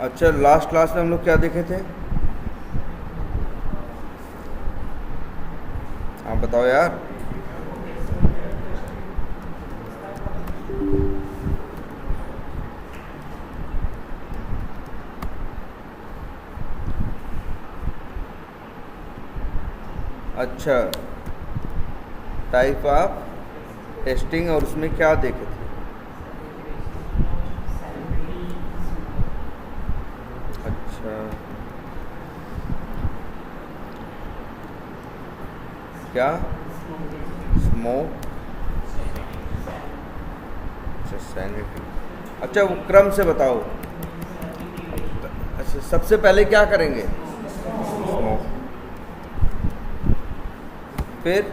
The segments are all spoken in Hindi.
अच्छा, लास्ट क्लास में हम लोग क्या देखे थे? आप बताओ यार। अच्छा, टाइप ऑफ टेस्टिंग, और उसमें क्या देखे थे? अच्छा, क्या? स्मोक। अच्छा, सैनिटी। अच्छा, वो क्रम से बताओ। अच्छा, सबसे पहले क्या करेंगे? स्मोक। फिर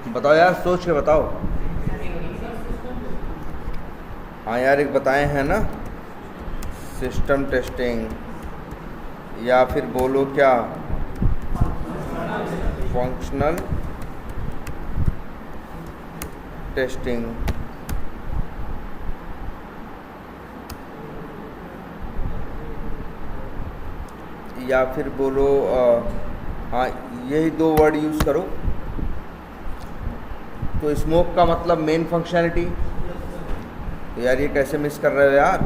बताओ यार, सोच के बताओ। हाँ यार, एक बताए हैं ना, सिस्टम टेस्टिंग, या फिर बोलो क्या, फंक्शनल टेस्टिंग, या फिर बोलो हाँ, यही दो वर्ड यूज़ करो। तो स्मोक का मतलब मेन फंक्शनैलिटी। तो यार ये कैसे मिस कर रहे हो यार?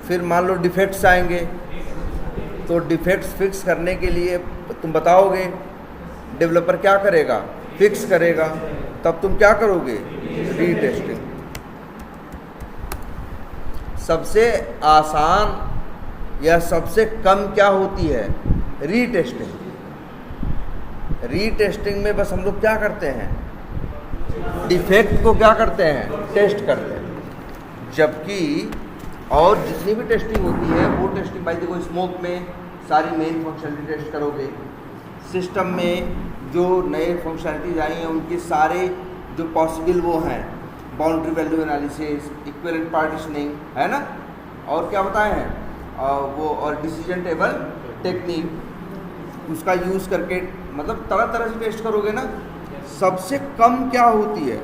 फिर मान लो डिफेक्ट्स आएंगे, तो डिफेक्ट्स फिक्स करने के लिए तुम बताओगे, डेवलपर क्या करेगा? फिक्स करेगा। तब तुम क्या करोगे? रीटेस्टिंग। सबसे आसान या सबसे कम क्या होती है? रीटेस्टिंग। रीटेस्टिंग में बस हम लोग क्या करते हैं? डिफेक्ट को क्या करते हैं? टेस्ट करते हैं। जबकि और जितनी भी टेस्टिंग होती है वो टेस्टिंग, भाई देखो, स्मोक में सारी मेन फंक्शनलिटी टेस्ट करोगे, सिस्टम में जो नए फंक्शनलिटीज आई हैं उनके सारे जो पॉसिबल वो हैं, boundary value analysis, equivalent partitioning, है ना, और क्या बताए हैं वो, और डिसीजन टेबल टेक्निक, उसका यूज़ करके मतलब तरह तरह से टेस्ट करोगे ना। सबसे कम क्या होती है?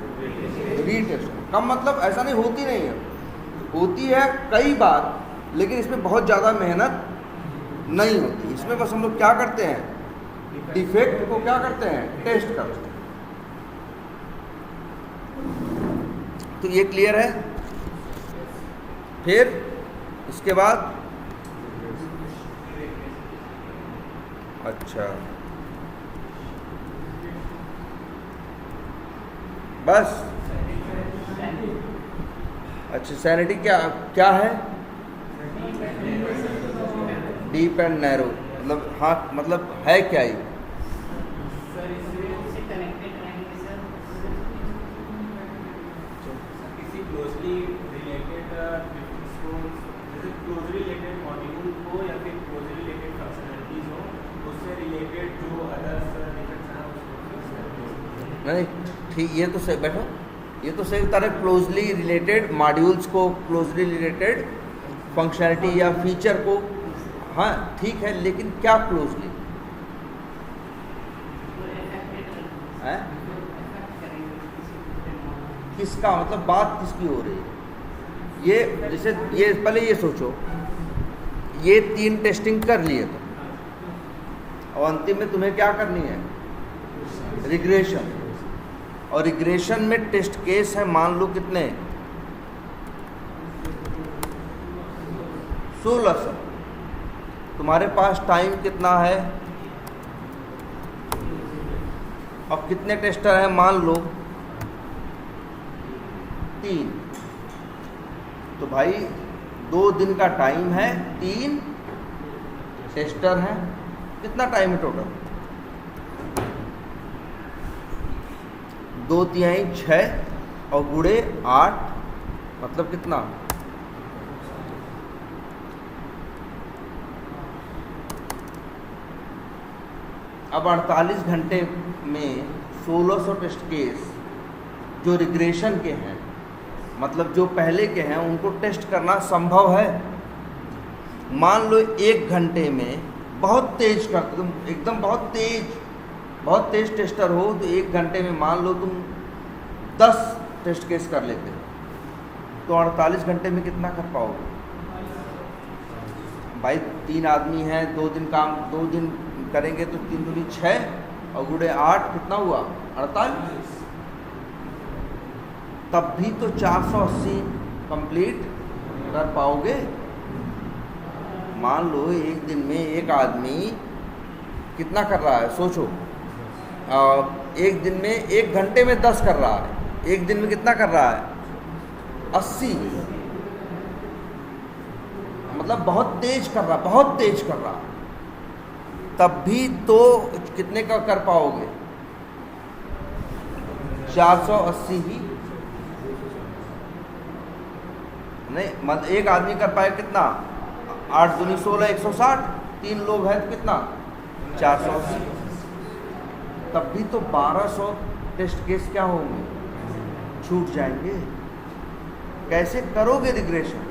रीटेस्ट। कम मतलब ऐसा नहीं होती नहीं है, होती है कई बार, लेकिन इसमें बहुत ज़्यादा मेहनत नहीं होती। इसमें बस हम लोग क्या करते हैं? डिफेक्ट को क्या करते हैं? टेस्ट करते हैं। तो ये क्लियर है। फिर इसके बाद अच्छा, बस। अच्छा, सैनिटी क्या क्या है? डीप एंड नैरो, मतलब हाँ, मतलब है क्या ये? नहीं ठीक, ये तो सही, बैठो, ये तो सही तरह क्लोजली रिलेटेड मॉड्यूल्स को, क्लोजली रिलेटेड फंक्शनैलिटी या फीचर को, हाँ ठीक है, लेकिन क्या क्लोजली है? किसका मतलब, बात किसकी हो रही है? ये जैसे ये पहले ये सोचो, ये 3 टेस्टिंग कर लिए तो, और अंतिम में तुम्हें क्या करनी है? रिग्रेशन। और रिग्रेशन में टेस्ट केस है, मान लो कितने? 1600। तुम्हारे पास टाइम कितना है? अब कितने टेस्टर हैं? मान लो 3। तो भाई 2 दिन का टाइम है, 3 टेस्टर हैं, कितना टाइम है टोटल? 2 तिहाई 6 और गुड़े 8, मतलब कितना? अब 48 घंटे में 1600 टेस्ट केस जो रिग्रेशन के हैं, मतलब जो पहले के हैं, उनको टेस्ट करना संभव है? मान लो 1 घंटे में बहुत तेज करते तुम, एकदम बहुत तेज टेस्टर हो तो 1 घंटे में मान लो तुम 10 टेस्ट केस कर लेते हो, तो 48 घंटे में कितना कर पाओगे भाई? 3 आदमी हैं, 2 दिन करेंगे तो 3 दूनी 6 और गुड़े 8, कितना हुआ? 48। तब भी तो 480 कंप्लीट कर पाओगे। मान लो एक दिन में एक आदमी कितना कर रहा है, सोचो। एक दिन में 1 घंटे में 10 कर रहा है, एक दिन में कितना कर रहा है? 80। मतलब बहुत तेज कर रहा। तब भी तो कितने का कर पाओगे? 480 ही नहीं, मतलब एक आदमी कर पाए कितना? 8 दूनी 16, 160। 3 लोग हैं तो कितना? 480। तब भी तो 1200 टेस्ट केस क्या होंगे? छूट जाएंगे। कैसे करोगे रिग्रेशन?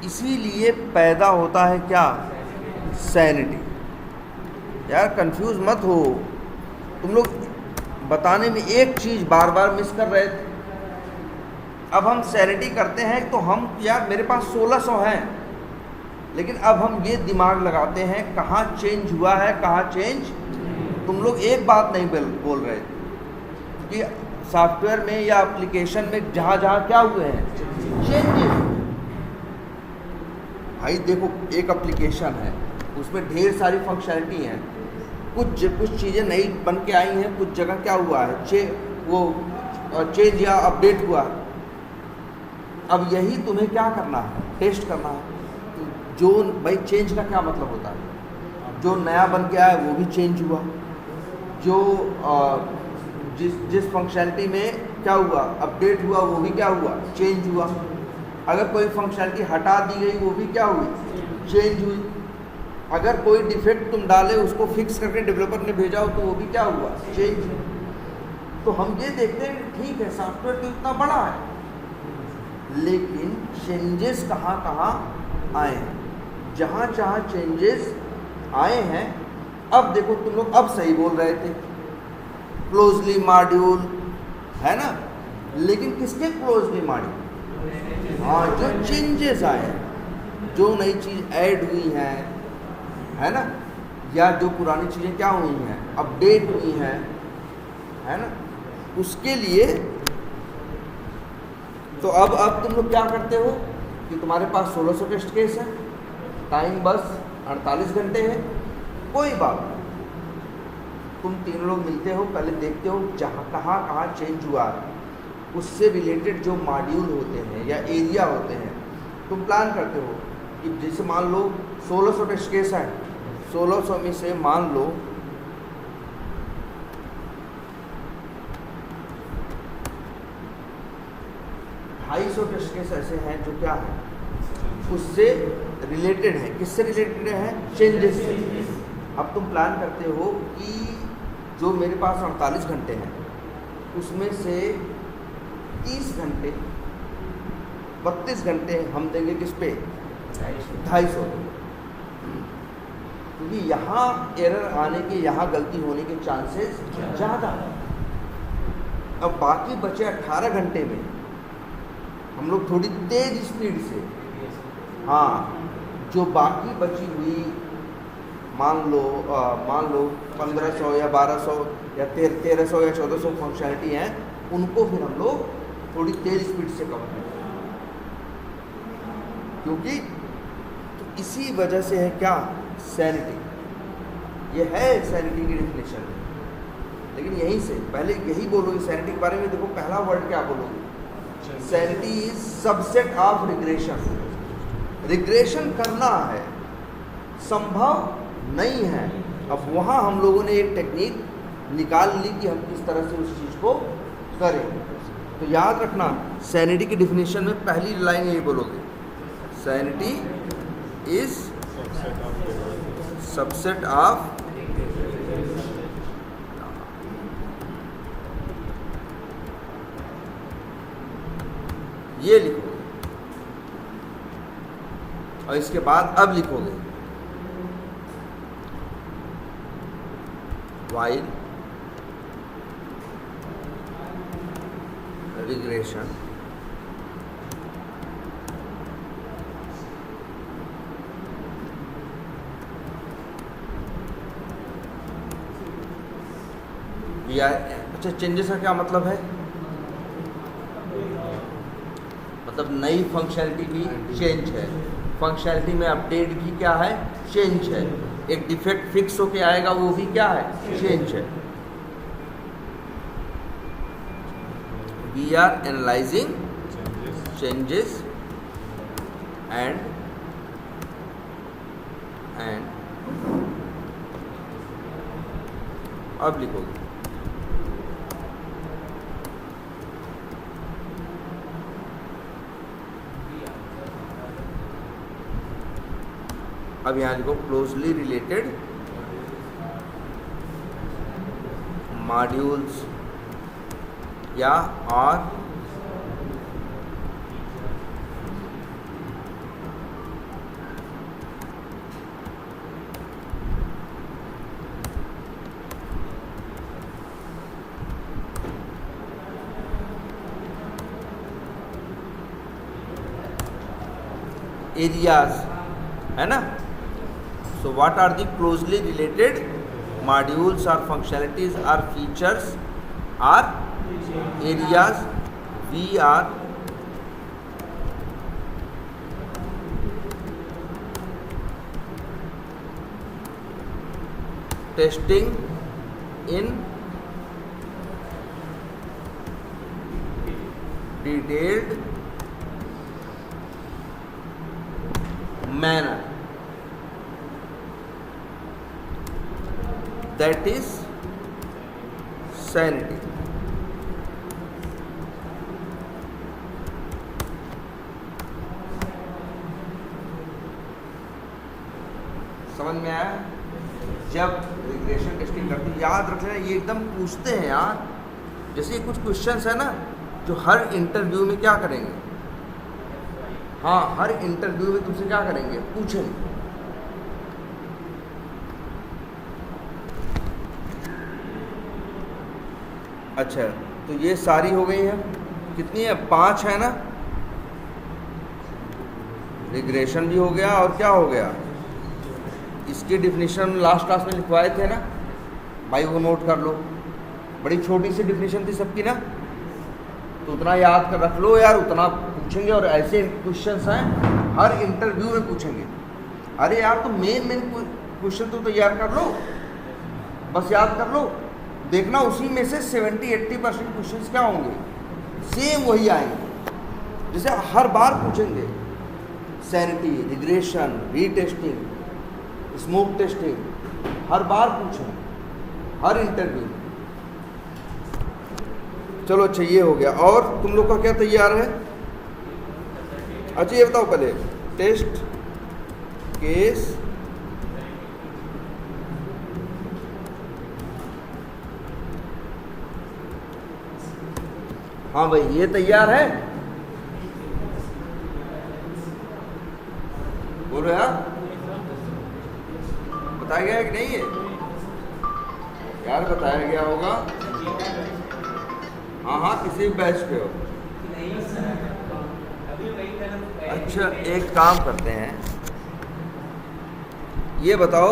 इसीलिए पैदा होता है क्या? सैनिटी। यार कंफ्यूज मत हो, तुम लोग बताने में एक चीज़ बार बार मिस कर रहे थे। अब हम सैनिटी करते हैं तो हम, यार मेरे पास 1600 हैं, लेकिन अब हम ये दिमाग लगाते हैं कहाँ चेंज हुआ है, कहाँ चेंज। तुम लोग एक बात नहीं बोल रहे थे कि सॉफ्टवेयर में या एप्लीकेशन में जहाँ क्या हुए हैं चेंजेस। भाई देखो, एक एप्लीकेशन है, उसमें ढेर सारी फंक्शनलिटी हैं, कुछ चीज़ें नई बन के आई हैं, कुछ जगह क्या हुआ है चेंज या अपडेट हुआ। अब यही तुम्हें क्या करना है? टेस्ट करना है। जो भाई चेंज का क्या मतलब होता है? जो नया बन के आया वो भी चेंज हुआ, जो जिस फंक्शनलिटी में क्या हुआ, अपडेट हुआ, वो भी क्या हुआ? चेंज हुआ। अगर कोई फंक्शनलिटी हटा दी गई वो भी क्या हुई? चेंज हुई। अगर कोई डिफेक्ट तुम डाले उसको फिक्स करके डेवलपर ने भेजा हो तो वो भी क्या हुआ? चेंज। तो हम ये देखते हैं कि ठीक है सॉफ्टवेयर तो इतना बड़ा है, लेकिन चेंजेस कहाँ आए हैं? जहाँ चेंजेस आए हैं, अब देखो तुम लोग अब सही बोल रहे थे, क्लोजली मॉड्यूल है ना, लेकिन किसके क्लोजली मॉड्यूल? हाँ, जो चेंजेस आए हैं, जो नई चीज़ ऐड हुई है ना, या जो पुरानी चीज़ें क्या हुई हैं, अपडेट हुई हैं, है ना, उसके लिए। तो अब तुम लोग क्या करते हो कि तुम्हारे पास 1600 टेस्ट केस है, टाइम बस 48 घंटे है, कोई बात नहीं। तुम 3 लोग मिलते हो, पहले देखते हो कहाँ चेंज हुआ है, उससे रिलेटेड जो मॉड्यूल होते हैं या एरिया होते हैं, तुम प्लान करते हो कि जैसे मान लो 1600 टेस्ट केस है, 1600 में से मान लो 250 टेस्ट केस ऐसे हैं जो क्या है, उससे रिलेटेड है। किससे रिलेटेड है? चेंजेस से। अब तुम प्लान करते हो कि जो मेरे पास 48 घंटे हैं उसमें से 30 घंटे 32 घंटे हम देंगे किस पे? 250। क्योंकि यहाँ एरर आने के, यहाँ गलती होने के चांसेस ज़्यादा है। अब बाकी बचे 18 घंटे में हम लोग थोड़ी तेज स्पीड से, हाँ, जो बाकी बची हुई मान लो 1500 या 1200 या 1300 या 1400 फंक्शनलिटी हैं, उनको फिर हम लोग थोड़ी तेज स्पीड से कवर करें। क्योंकि तो इसी वजह से है क्या? सैनिटी। ये है सैनिटी की डेफिनेशन। लेकिन यहीं से पहले यही बोलोगे सैनिटी के बारे में। देखो पहला वर्ड क्या बोलोगे? Sanity is subset of regression. Regression करना है, संभव नहीं है। अब वहाँ हम लोगों ने एक टेक्निक निकाल ली कि हम किस तरह से उस चीज़ को करें। तो याद रखना, सैनिटी की डिफिनेशन में पहली लाइन यही बोलोगे, सैनिटी इज सबसेट ऑफ ये लिखोगे और इसके बाद अब लिखोगे while regression we are, अच्छा चेंजेस का क्या मतलब है? मतलब नई फंक्शनैलिटी की चेंज है, फंक्शनैलिटी में अपडेट भी क्या है? चेंज है। एक डिफेक्ट फिक्स होके आएगा, वो भी क्या है? चेंज है। We are analysing changes and अब लिखोगे अब यहाँ लिखो क्लोजली रिलेटेड मॉड्यूल्स या और एरियाज, है ना? So what are the closely related modules or functionalities or features or areas we are testing in detailed manner? That is sanity. समझ में आया? जब रिग्रेशन टेस्टिंग करते हैं, याद रखना ये एकदम पूछते हैं यार, जैसे कुछ क्वेश्चंस है ना जो हर इंटरव्यू में क्या करेंगे, हाँ हर इंटरव्यू में तुमसे क्या करेंगे? पूछेंगे। अच्छा तो ये सारी हो गई है, कितनी है? 5 है ना? रिग्रेशन भी हो गया और क्या हो गया? इसकी डिफिनीशन लास्ट क्लास में लिखवाए थे ना भाई, वो नोट कर लो। बड़ी छोटी सी डिफिनीशन थी सबकी ना, तो उतना याद कर रख लो यार, उतना पूछेंगे। और ऐसे क्वेश्चंस हैं हर इंटरव्यू में पूछेंगे। अरे यार तो मेन क्वेश्चन तो तैयार कर लो, बस याद कर लो, देखना उसी में से 70-80% क्वेश्चंस क्या होंगे? सेम वही आएंगे, जैसे हर बार पूछेंगे। Sanity, regression, retesting, smoke testing, हर बार पूछेंगे हर इंटरव्यू में। चलो अच्छा ये हो गया। और तुम लोग का क्या तैयार है? अच्छा ये बताओ पहले, टेस्ट केस हाँ भाई ये तैयार है? बोलो यार, बताया गया है कि नहीं? है यार, बताया गया होगा। हाँ हाँ किसी बैच पे हो। अच्छा एक काम करते हैं, ये बताओ,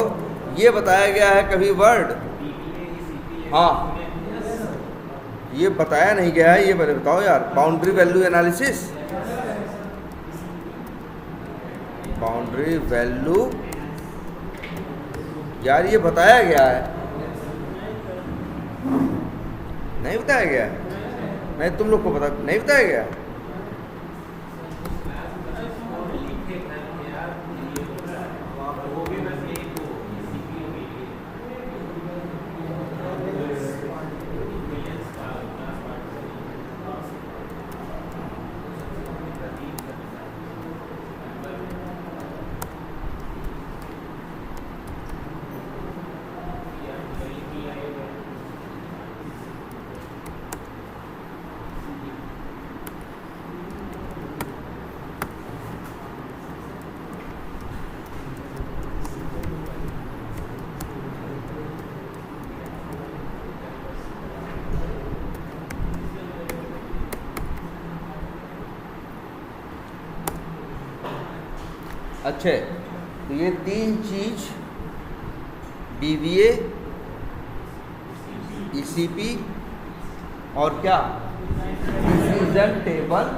ये बताया गया है कभी वर्ड? हाँ ये बताया नहीं गया है, ये बताओ यार। Boundary value analysis, boundary value यार ये बताया गया है? नहीं बताया गया? मैं तुम लोग को बता, नहीं बताया गया? अच्छे, तो ये तीन चीज DVA, ECP और क्या, डिसीजन टेबल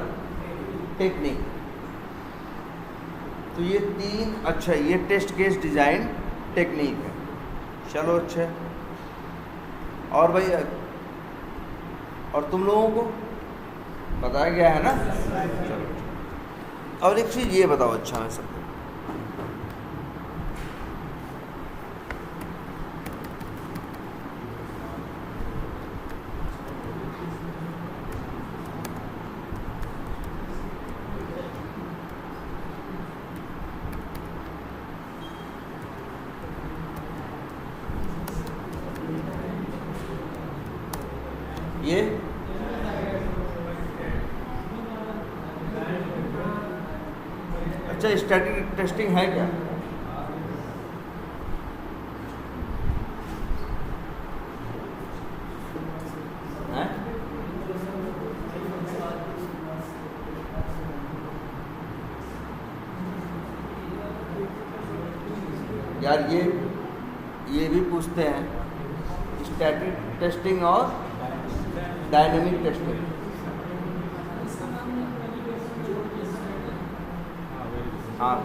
टेक्निक। तो ये तीन, अच्छा ये टेस्ट केस डिज़ाइन टेक्निक है। चलो अच्छा, और भाई और तुम लोगों को बताया गया है ना। चलो, और एक चीज़ ये बताओ, अच्छा मैं सबको ये अच्छा स्टैटिक टेस्टिंग है क्या? है? यार ये भी पूछते हैं स्टैटिक टेस्टिंग और डायनेमिक टेस्टिंग। हाँ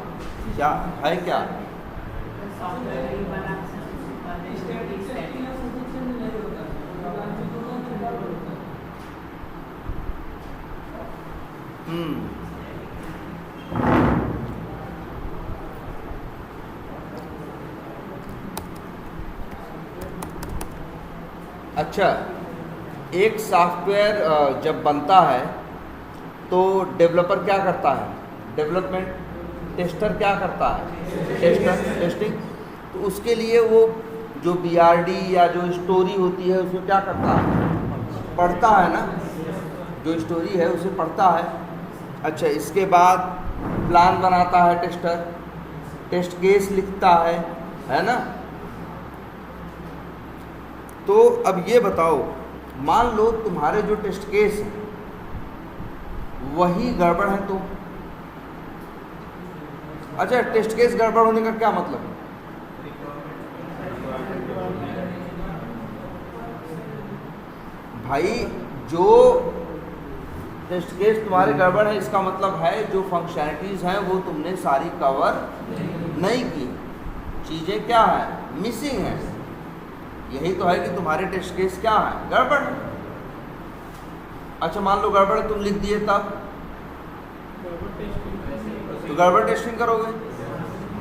क्या है क्या? अच्छा, एक सॉफ्टवेयर जब बनता है तो डेवलपर क्या करता है? डेवलपमेंट टेस्टर क्या करता है? टेस्टिंग। तो उसके लिए वो जो BRD या जो स्टोरी होती है उसमें क्या करता है? पढ़ता है ना, जो स्टोरी है उसे पढ़ता है। अच्छा, इसके बाद प्लान बनाता है टेस्टर, टेस्ट केस लिखता है ना। तो अब ये बताओ, मान लो तुम्हारे जो टेस्ट केस है वही गड़बड़ है तो अच्छा, टेस्ट केस गड़बड़ होने का क्या मतलब है? भाई जो टेस्ट केस तुम्हारे गड़बड़ है इसका मतलब है जो फंक्शनैलिटीज हैं वो तुमने सारी कवर नहीं की, चीज़ें क्या है, मिसिंग है। यही तो है कि तुम्हारे टेस्ट केस क्या है, गड़बड़ है। अच्छा मान लो गड़बड़ तुम लिख दिए तब तो गड़बड़ टेस्टिंग करोगे।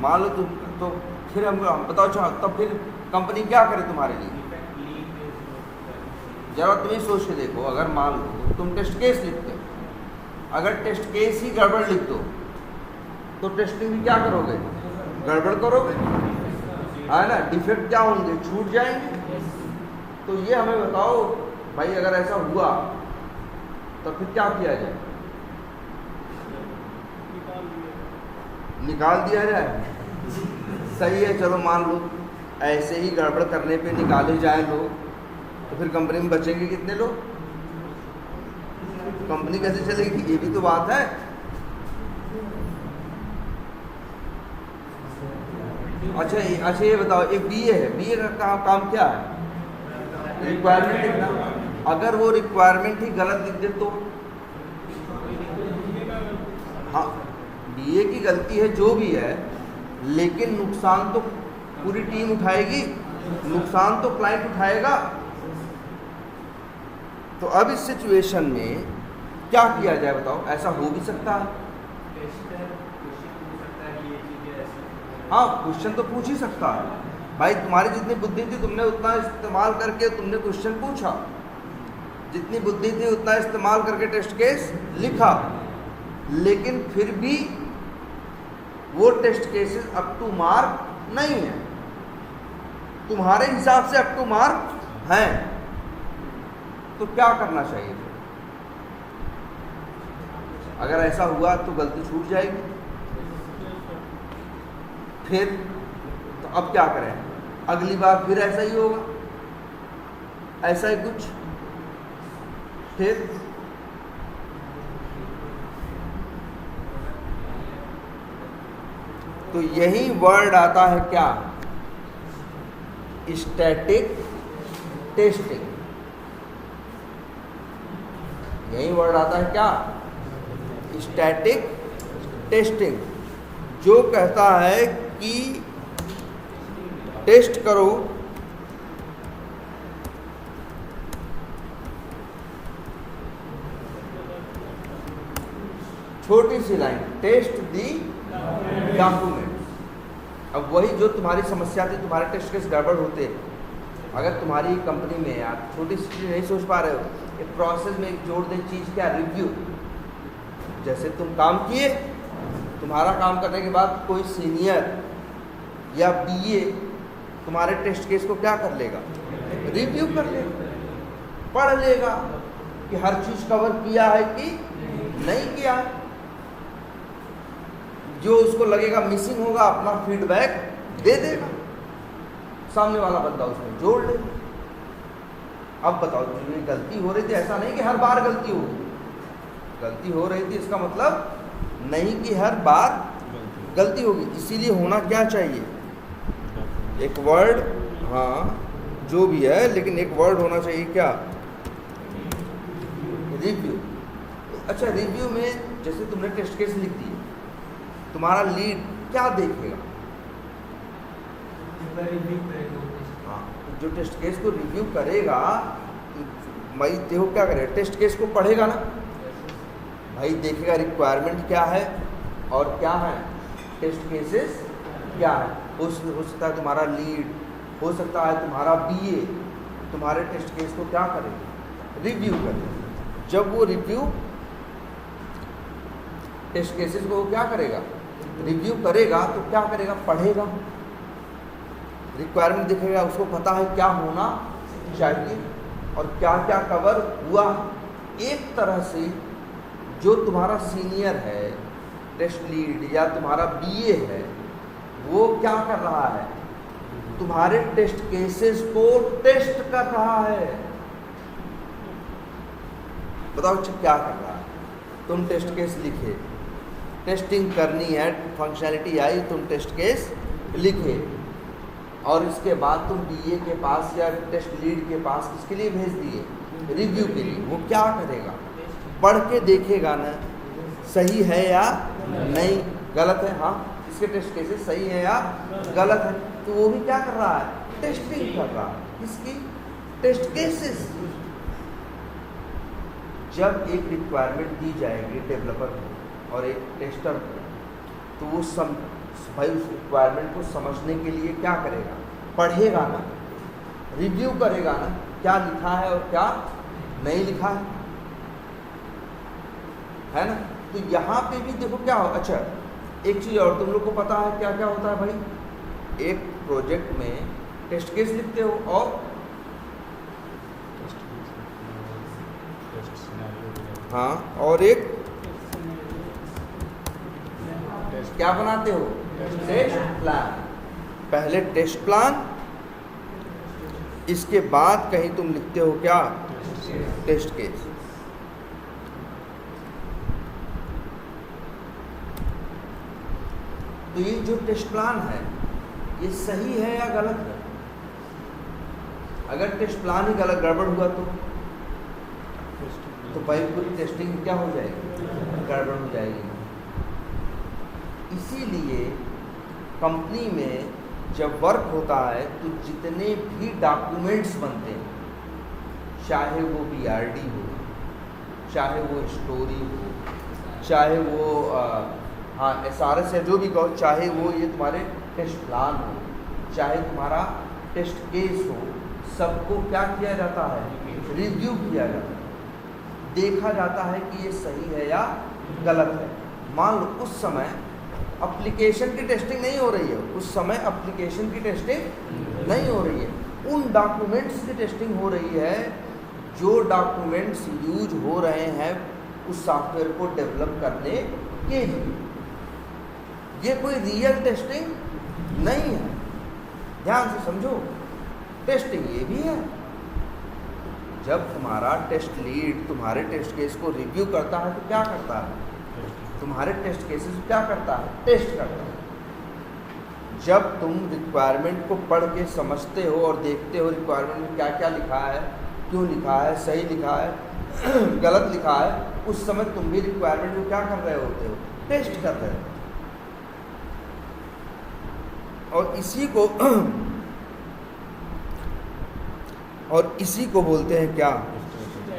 मान लो तुम तो फिर हम बताओ, अच्छा तब फिर कंपनी क्या करे तुम्हारे लिए? जरा तुम ही सोच के देखो, अगर मान लो तुम टेस्ट केस लिखते हो, अगर टेस्ट केस ही गड़बड़ लिख दो तो टेस्टिंग भी क्या करोगे? गड़बड़ करोगे, है ना। डिफेक्ट क्या होंगे? छूट जाएंगे। तो ये हमें बताओ भाई, अगर ऐसा हुआ तो फिर क्या किया जाए? निकाल दिया जाए। सही है, चलो मान लो ऐसे ही गड़बड़ करने पे निकाले जाए लोग, तो फिर कंपनी में बचेंगे कितने लोग? कंपनी कैसे चलेगी? ये भी तो बात है। अच्छा ये बताओ, एक BA है, BA का काम क्या है? रिक्वायरमेंट लिखना। अगर वो रिक्वायरमेंट ही गलत लिख दे तो हाँ, BA की गलती है जो भी है, लेकिन नुकसान तो पूरी टीम उठाएगी, नुकसान तो क्लाइंट उठाएगा। तो अब इस सिचुएशन में क्या किया जाए बताओ? ऐसा हो भी सकता है। हाँ, क्वेश्चन तो पूछ ही सकता है भाई। तुम्हारी जितनी बुद्धि थी तुमने उतना इस्तेमाल करके तुमने क्वेश्चन पूछा, जितनी बुद्धि थी उतना इस्तेमाल करके टेस्ट केस लिखा, लेकिन फिर भी वो test cases up to mark नहीं है। तुम्हारे हिसाब से अप टू मार्क हैं, तो क्या करना चाहिए? अगर ऐसा हुआ तो गलती छूट जाएगी। फिर तो अब क्या करें? अगली बार फिर ऐसा ही होगा, ऐसा ही कुछ। फिर तो यही वर्ड आता है क्या, स्टैटिक टेस्टिंग। यही वर्ड आता है क्या, स्टैटिक टेस्टिंग, जो कहता है कि टेस्ट करो छोटी सी लाइन, टेस्ट दी डॉक्यूमेंट। अब वही जो तुम्हारी समस्या थी, तुम्हारे टेस्ट केस गड़बड़ होते, अगर तुम्हारी कंपनी में आप छोटी सी चीज़ नहीं सोच पा रहे हो, एक प्रोसेस में एक जोड़ दे चीज़ क्या, रिव्यू। जैसे तुम काम किए, तुम्हारा काम करने के बाद कोई सीनियर या बीए तुम्हारे टेस्ट केस को क्या कर लेगा, रिव्यू कर लेगा, पढ़ लेगा कि हर चीज़ कवर किया है कि नहीं किया है। जो उसको लगेगा मिसिंग होगा, अपना फीडबैक दे देगा, सामने वाला बंदा उसमें जोड़ ले। अब बताओ, जो ये गलती हो रही थी, ऐसा नहीं कि हर बार गलती होगी, गलती हो रही थी इसका मतलब नहीं कि हर बार गलती होगी। इसीलिए होना क्या चाहिए, एक वर्ड, हाँ जो भी है, लेकिन एक वर्ड होना चाहिए क्या, रिव्यू। अच्छा, रिव्यू में जैसे तुमने टेस्ट केस लिख दिए, तुम्हारा लीड क्या देखेगा, हाँ जो टेस्ट केस को रिव्यू करेगा, भाई देखो क्या करेगा, टेस्ट केस को पढ़ेगा ना भाई, देखेगा रिक्वायरमेंट क्या है और क्या है, टेस्ट केसेस क्या है। हो सकता है तुम्हारा लीड, हो सकता है तुम्हारा बीए तुम्हारे टेस्ट केस को क्या करेगा, रिव्यू करेगा। जब वो रिव्यू टेस्ट केसेस को क्या करेगा, रिव्यू करेगा, तो क्या करेगा, पढ़ेगा, रिक्वायरमेंट दिखेगा, उसको पता है क्या होना चाहिए और क्या क्या कवर हुआ। एक तरह से जो तुम्हारा सीनियर है, टेस्ट लीड या तुम्हारा बीए है, वो क्या कर रहा है, तुम्हारे टेस्ट केसेस को टेस्ट कर रहा है। बताओ अच्छा क्या कर रहा है, तुम टेस्ट केस लिखे, टेस्टिंग करनी है, फंक्शनैलिटी आई, तुम टेस्ट केस लिखे, और इसके बाद तुम बीए के पास या टेस्ट लीड के पास किसके लिए भेज दिए, रिव्यू के लिए। वो क्या करेगा, पढ़ के देखेगा ना सही है या नहीं, गलत है, हाँ इसके टेस्ट केसेस सही है या गलत है। तो वो भी क्या कर रहा है, टेस्टिंग कर रहा है, इसकी टेस्ट केसेस। जब एक रिक्वायरमेंट दी जाएगी डेवलपर को और एक टेस्टर को, तो वो भाई उस रिक्वायरमेंट को समझने के लिए क्या करेगा, पढ़ेगा ना, रिव्यू करेगा ना, क्या लिखा है और क्या नहीं लिखा है ना। तो यहाँ पे भी देखो क्या हो। अच्छा एक चीज़ और, तुम लोग को पता है क्या क्या होता है भाई, एक प्रोजेक्ट में टेस्ट केस लिखते हो और हाँ, और एक क्या बनाते हो, टेस्ट प्लान। पहले टेस्ट प्लान, इसके बाद कहीं तुम लिखते हो क्या, टेस्ट केस। तो ये जो टेस्ट प्लान है ये सही है या गलत है। अगर टेस्ट प्लान ही गलत गड़बड़ हुआ तो भाई पूरी टेस्टिंग क्या हो जाएगी, गड़बड़ हो जाएगी। इसीलिए कंपनी में जब वर्क होता है तो जितने भी डॉक्यूमेंट्स बनते हैं, चाहे वो BRD हो, चाहे वो स्टोरी हो, चाहे वो हाँ SRS है जो भी कहो, चाहे वो ये तुम्हारे टेस्ट प्लान हो, चाहे तुम्हारा टेस्ट केस हो, सबको क्या किया जाता है, रिव्यू किया जाता है, देखा जाता है कि ये सही है या गलत है। मान लो उस समय एप्लीकेशन की टेस्टिंग नहीं हो रही है, उस समय एप्लीकेशन की टेस्टिंग नहीं हो रही है, उन डॉक्यूमेंट्स की टेस्टिंग हो रही है जो डॉक्यूमेंट्स यूज हो रहे हैं उस सॉफ्टवेयर को डेवलप करने के लिए। ये कोई रियल टेस्टिंग नहीं है, ध्यान से समझो। टेस्टिंग ये भी है, जब तुम्हारा टेस्ट लीड तुम्हारे टेस्ट केस को रिव्यू करता है तो क्या करता है, तुम्हारे टेस्ट केसेस क्या करता है, टेस्ट करता है। जब तुम रिक्वायरमेंट को पढ़ के समझते हो और देखते हो रिक्वायरमेंट में क्या क्या लिखा है, क्यों लिखा है, सही लिखा है गलत लिखा है, उस समय तुम भी रिक्वायरमेंट को क्या कर रहे होते हो, टेस्ट कर रहे हो। और इसी को बोलते हैं क्या,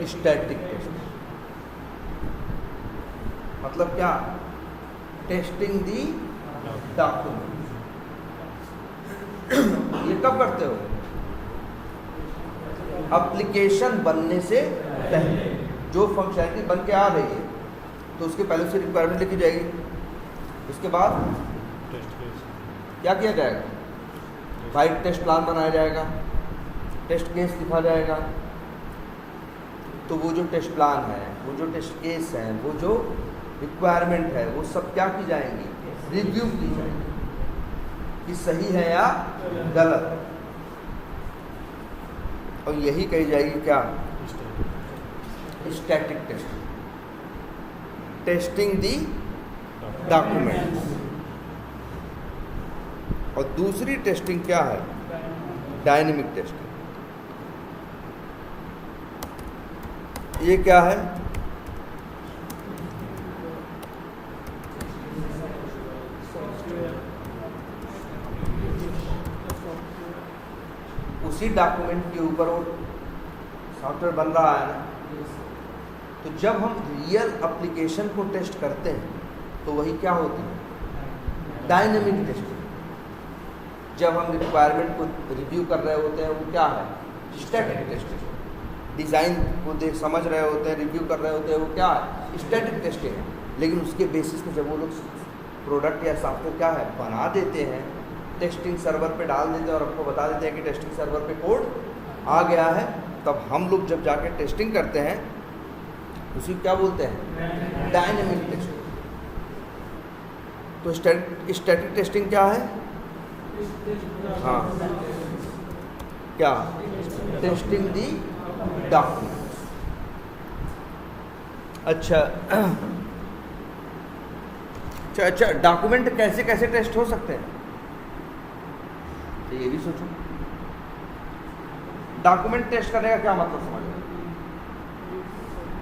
स्टैटिक टेस्टिंग। मतलब क्या, टेस्टिंग दी डॉक्यूमेंट। ये कब करते हो, एप्लीकेशन बनने से पहले। जो फंक्शनैलिटी बन के आ रही है तो उसके पहले से रिक्वायरमेंट लिखी जाएगी, उसके बाद क्या किया जाएगा, भाई टेस्ट प्लान बनाया जाएगा, टेस्ट केस लिखा जाएगा। तो वो जो टेस्ट प्लान है, वो जो टेस्ट केस है, वो जो रिक्वायरमेंट है, वो सब क्या की जाएंगी, रिव्यू की जाएगी कि सही है या गलत। और यही कही जाएगी क्या, static testing, testing the documents. और दूसरी टेस्टिंग क्या है, डायनेमिक टेस्टिंग। ये क्या है, उसी डॉक्यूमेंट के ऊपर वो सॉफ्टवेयर बन रहा है ना। तो जब हम रियल एप्लीकेशन को टेस्ट करते हैं तो वही क्या होती है, डायनेमिक टेस्टिंग। जब हम रिक्वायरमेंट को रिव्यू कर रहे होते हैं वो क्या है, स्टैटिक टेस्टिंग। डिज़ाइन को देख समझ रहे होते हैं, रिव्यू कर रहे होते हैं, वो क्या है, स्टैटिक टेस्टिंग है। लेकिन उसके बेसिस पे जब वो लोग प्रोडक्ट या सॉफ्टवेयर क्या है बना देते हैं, टेस्टिंग सर्वर पे डाल देते हैं और आपको बता देते हैं कि टेस्टिंग सर्वर पे कोड आ गया है, तब हम लोग जब जाके टेस्टिंग करते हैं उसी क्या बोलते हैं, डायनेमिक टेस्टिंग। तो स्टैटिक टेस्टिंग क्या है, हाँ क्या, टेस्टिंग दी डॉक्यूमेंट्स। अच्छा, डॉक्यूमेंट कैसे कैसे टेस्ट हो सकते हैं, तो ये भी सोचो। डॉक्यूमेंट टेस्ट करने का क्या मतलब समझ लो।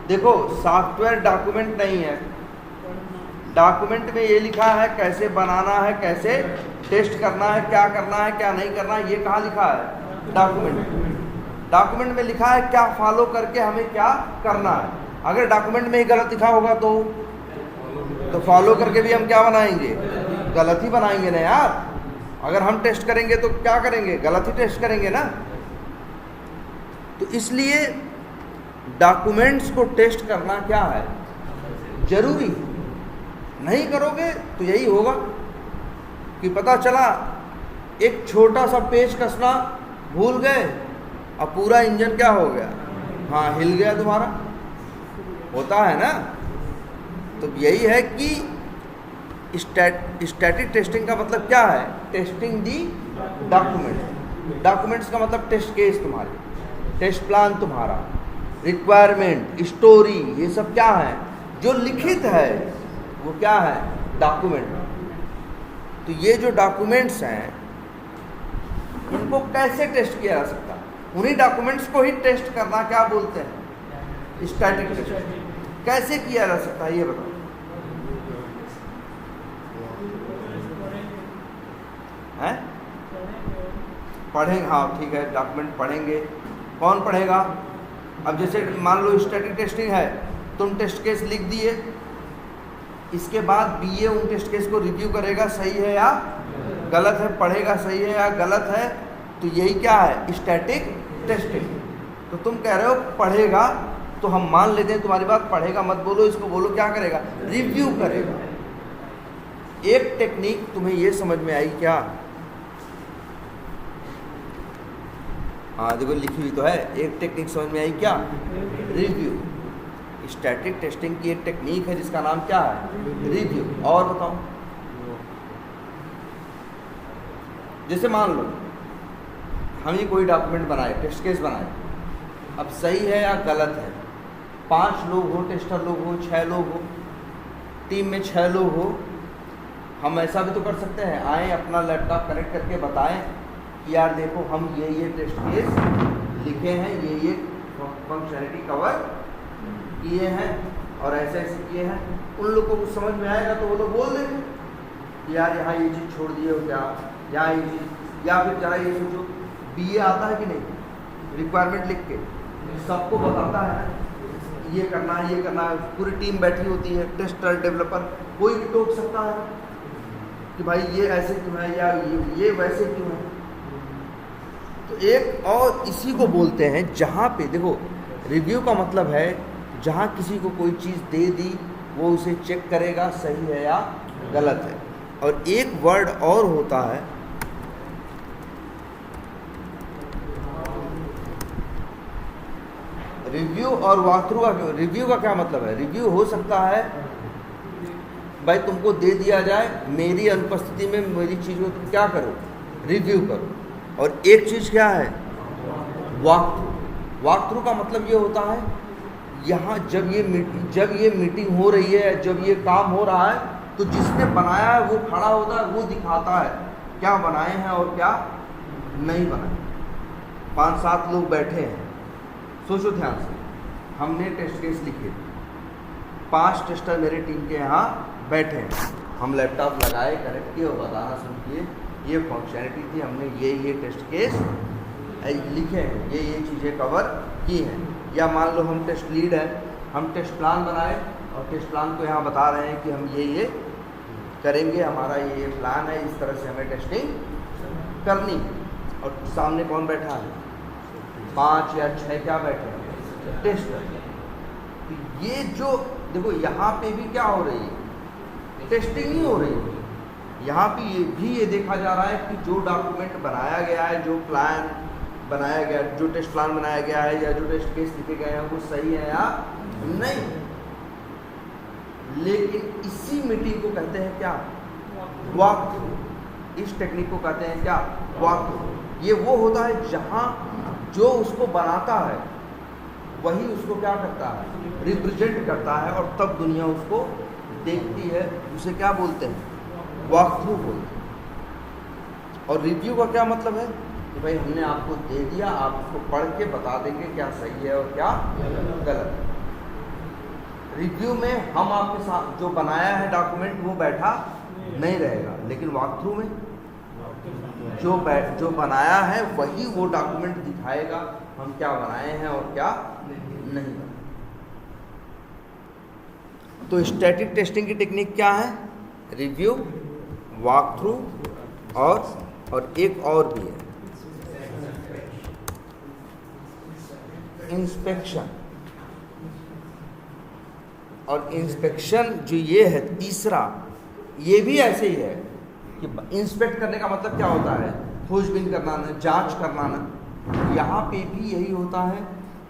देखो, सॉफ्टवेयर डॉक्यूमेंट नहीं है। डॉक्यूमेंट में ये लिखा है कैसे बनाना है, कैसे टेस्ट करना है, क्या करना है, क्या नहीं करना है, ये कहाँ लिखा है, डॉक्यूमेंट। डॉक्यूमेंट में लिखा है क्या फॉलो करके हमें क्या करना है। अगर डॉक्यूमेंट में ही गलत लिखा होगा तो फॉलो करके भी हम क्या बनाएंगे, गलत ही बनाएंगे ना यार। अगर हम टेस्ट करेंगे तो क्या करेंगे, गलत ही टेस्ट करेंगे ना। तो इसलिए डॉक्यूमेंट्स को टेस्ट करना क्या है, जरूरी। नहीं करोगे तो यही होगा कि पता चला एक छोटा सा पेच कसना भूल गए और पूरा इंजन क्या हो गया, हाँ हिल गया तुम्हारा, होता है ना। तो यही है कि स्टैटिक टेस्टिंग का मतलब क्या है, टेस्टिंग दी डॉक्यूमेंट्स। डॉक्यूमेंट्स का मतलब टेस्ट केस तुम्हारे, टेस्ट प्लान तुम्हारा, रिक्वायरमेंट, स्टोरी, ये सब क्या है जो लिखित है, वो क्या है, डॉक्यूमेंट। तो ये जो डॉक्यूमेंट्स हैं इनको कैसे टेस्ट किया जा सकता है, उन्हीं डॉक्यूमेंट्स को ही टेस्ट करना क्या बोलते हैं, स्टैटिक टेस्ट। कैसे किया जा सकता है ये बताओ। हैं, पढ़ेंगे, हाँ ठीक है, डॉक्यूमेंट पढ़ेंगे। कौन पढ़ेगा, अब जैसे मान लो स्टैटिक टेस्टिंग है, तुम टेस्ट केस लिख दिए, इसके बाद बीए उन टेस्ट केस को रिव्यू करेगा सही है या गलत है, पढ़ेगा सही है या गलत है। तो यही क्या है, स्टैटिक टेस्टिंग। तो तुम कह रहे हो पढ़ेगा, तो हम मान लेते हैं तुम्हारी बात, पढ़ेगा मत बोलो, इसको बोलो क्या करेगा, रिव्यू करेगा। एक टेक्निक तुम्हें ये समझ में आई क्या, हाँ देखो लिखी हुई तो है, एक टेक्निक समझ में आई क्या, रिव्यू। स्टैटिक टेस्टिंग की एक टेक्निक है जिसका नाम क्या है, रिव्यू। और बताओ, जैसे मान लो हम ये कोई डॉक्यूमेंट बनाए, टेस्ट केस बनाए, अब सही है या गलत है, 5 लोग हो, टेस्टर लोग हो, 6 लोग हो, टीम में 6 लोग हो, हम ऐसा भी तो कर सकते हैं, आए अपना लैपटॉप कनेक्ट करके बताएं कि यार देखो हम ये टेस्ट केस लिखे हैं, ये फंक्शनैलिटी कवर किए हैं और ऐसे ऐसे किए हैं। उन लोगों को समझ में आएगा तो वो लोग बोल देंगे कि यार यहाँ ये चीज़ छोड़ दिए हो क्या, यहाँ ये चीज़, या फिर जरा ये सोचो BA आता है कि नहीं, रिक्वायरमेंट लिख के सबको बताता है ये करना है, ये करना है, पूरी टीम बैठी होती है, टेस्टर डेवलपर, कोई भी टोक सकता है कि भाई ये ऐसे क्यों है या ये वैसे क्यों है। तो एक और इसी को बोलते हैं जहाँ पे देखो रिव्यू का मतलब है जहाँ किसी को कोई चीज़ दे दी वो उसे चेक करेगा सही है या गलत है। और एक वर्ड और होता है रिव्यू और वॉकथ्रू का। रिव्यू का क्या मतलब है? रिव्यू हो सकता है भाई तुमको दे दिया जाए मेरी अनुपस्थिति में मेरी चीज़ को तुम क्या करो, रिव्यू करो। और एक चीज़ क्या है वॉकथ्रू। वॉकथ्रू का मतलब ये होता है यहाँ जब ये मीटिंग हो रही है, जब ये काम हो रहा है तो जिसने बनाया है वो खड़ा होता है, वो दिखाता है क्या बनाए हैं और क्या नहीं बनाए। 5-7 लोग बैठे हैं, सोचो ध्यान से, हमने टेस्ट केस लिखे, 5 टेस्टर मेरे टीम के यहाँ बैठे हैं, हम लैपटॉप लगाए कनेक्ट किए और बताना शुरू किए ये फंक्शनैलिटी थी, हमने ये टेस्ट केस लिखे हैं, ये चीज़ें कवर की हैं। या मान लो हम टेस्ट लीड है, हम टेस्ट प्लान बनाए और टेस्ट प्लान को यहाँ बता रहे हैं कि हम ये करेंगे, हमारा ये प्लान है, इस तरह से हमें टेस्टिंग करनी है। और सामने कौन बैठा है? 5 या 6 क्या बैठे हैं? टेस्टर। तो ये जो देखो यहाँ पे भी क्या हो रही है, टेस्टिंग ही हो रही है। यहाँ पे ये देखा जा रहा है कि जो डॉक्यूमेंट बनाया गया है, जो प्लान बनाया गया, जो टेस्ट प्लान बनाया गया है या जो टेस्ट केस लिखे गए हैं वो सही है या नहीं। लेकिन इसी मीटिंग को कहते हैं क्या? वॉकथ्रू। इस टेक्निक को कहते हैं क्या? वॉकथ्रू। ये वो होता है जहाँ जो उसको बनाता है वही उसको क्या करता है? रिप्रेजेंट करता है और तब दुनिया उसको देखती है। उसे क्या बोलते हैं? वॉकथ्रू बोलते हैं। और रिव्यू का क्या मतलब है कि भाई हमने आपको दे दिया, आप उसको पढ़ के बता देंगे क्या सही है और क्या गलत है। रिव्यू में हम आपके साथ जो बनाया है डॉक्यूमेंट वो बैठा नहीं रहेगा, लेकिन वॉकथ्रू में जो बनाया है वही वो डॉक्यूमेंट दिखाएगा हम क्या बनाए हैं और क्या नहीं बनाए। तो स्टैटिक टेस्टिंग की टेक्निक क्या है? रिव्यू, वॉकथ्रू और एक और भी है इंस्पेक्शन। और इंस्पेक्शन जो ये है तीसरा, ये भी ऐसे ही है कि इंस्पेक्ट करने का मतलब क्या होता है? खोजबीन करना ना, जांच करना ना। यहाँ पे भी यही होता है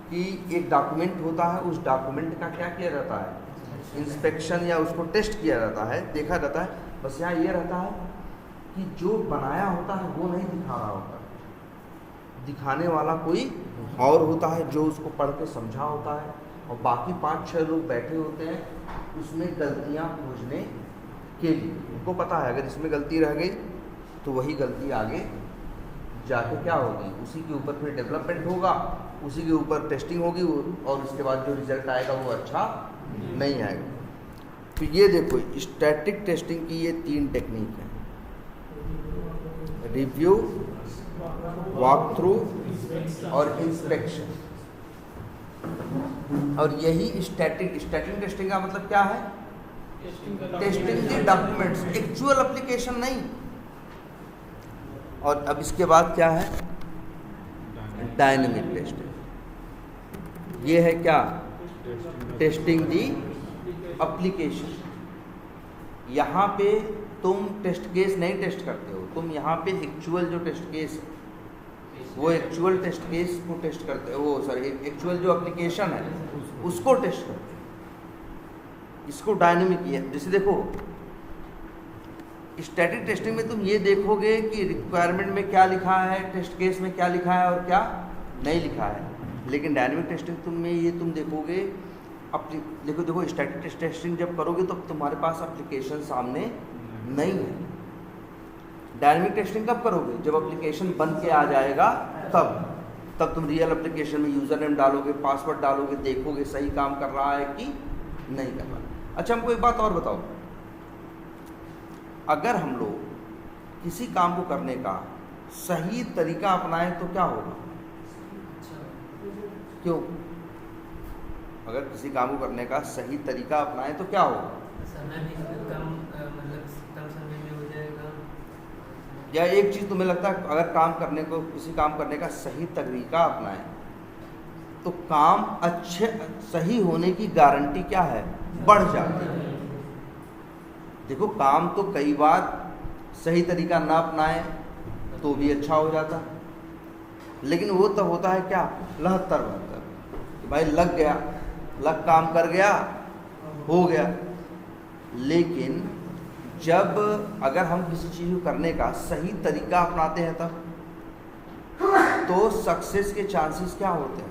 कि एक डॉक्यूमेंट होता है, उस डॉक्यूमेंट का क्या किया जाता है? इंस्पेक्शन या उसको टेस्ट किया जाता है, देखा जाता है। बस यहाँ ये रहता है कि जो बनाया होता है वो नहीं दिखा रहा होता, दिखाने वाला कोई और होता है जो उसको पढ़ के समझा होता है, और बाकी 5-6 लोग बैठे होते हैं उसमें गलतियाँ खोजने के लिए। उनको पता है अगर इसमें गलती रह गई तो वही गलती आगे जाके क्या होगी, उसी के ऊपर फिर डेवलपमेंट होगा, उसी के ऊपर टेस्टिंग होगी और उसके बाद जो रिजल्ट आएगा वो अच्छा नहीं आएगा। तो ये देखो स्टैटिक टेस्टिंग की ये 3 टेक्निक है, रिव्यू, वॉकथ्रू और इंस्पेक्शन। और यही स्टैटिक टेस्टिंग का मतलब क्या है? टेस्टिंग के डॉक्यूमेंट्स, एक्चुअल एप्लीकेशन नहीं। और अब इसके बाद क्या है? Dynamic testing. ये है क्या? Testing the application. यहाँ पे तुम टेस्ट केस नहीं टेस्ट करते हो, तुम यहाँ पे एक्चुअल जो टेस्ट केस है वो एक्चुअल टेस्ट केस को टेस्ट करते हो, एक्चुअल जो एप्लीकेशन है उसको टेस्ट करते हो। इसको डायनेमिक है। जैसे देखो स्टैटिक टेस्टिंग में तुम ये देखोगे कि रिक्वायरमेंट में क्या लिखा है, टेस्ट केस में क्या लिखा है और क्या नहीं लिखा है। लेकिन डायनेमिक टेस्टिंग में ये तुम देखोगे देखो स्टैटिक टेस्टिंग जब करोगे तो तुम्हारे पास एप्लीकेशन सामने नहीं है। डायनेमिक टेस्टिंग कब करोगे? जब एप्लीकेशन बन के आ जाएगा तब तुम रियल एप्लीकेशन में यूज़र नेम डालोगे, पासवर्ड डालोगे, देखोगे सही काम कर रहा है कि नहीं कर रहा। अच्छा, हमको एक बात और बताओ, अगर हम लोग किसी काम को करने का सही तरीका अपनाएं तो क्या होगा? क्यों? अगर किसी काम को करने का सही तरीका अपनाएं तो क्या होगा? समय भी कम, मतलब कम समय में हो जाएगा। या एक चीज़ तुम्हें लगता है, अगर किसी काम करने का सही तरीका अपनाएं तो काम सही होने की गारंटी क्या है? बढ़ जाती है। देखो, काम तो कई बार सही तरीका ना अपनाएं तो भी अच्छा हो जाता, लेकिन वो तब होता है क्या? लहत्तर बहत्तर, भाई लग काम कर गया, हो गया। लेकिन जब अगर हम किसी चीज़ को करने का सही तरीका अपनाते हैं तब तो सक्सेस के चांसेस क्या होते हैं?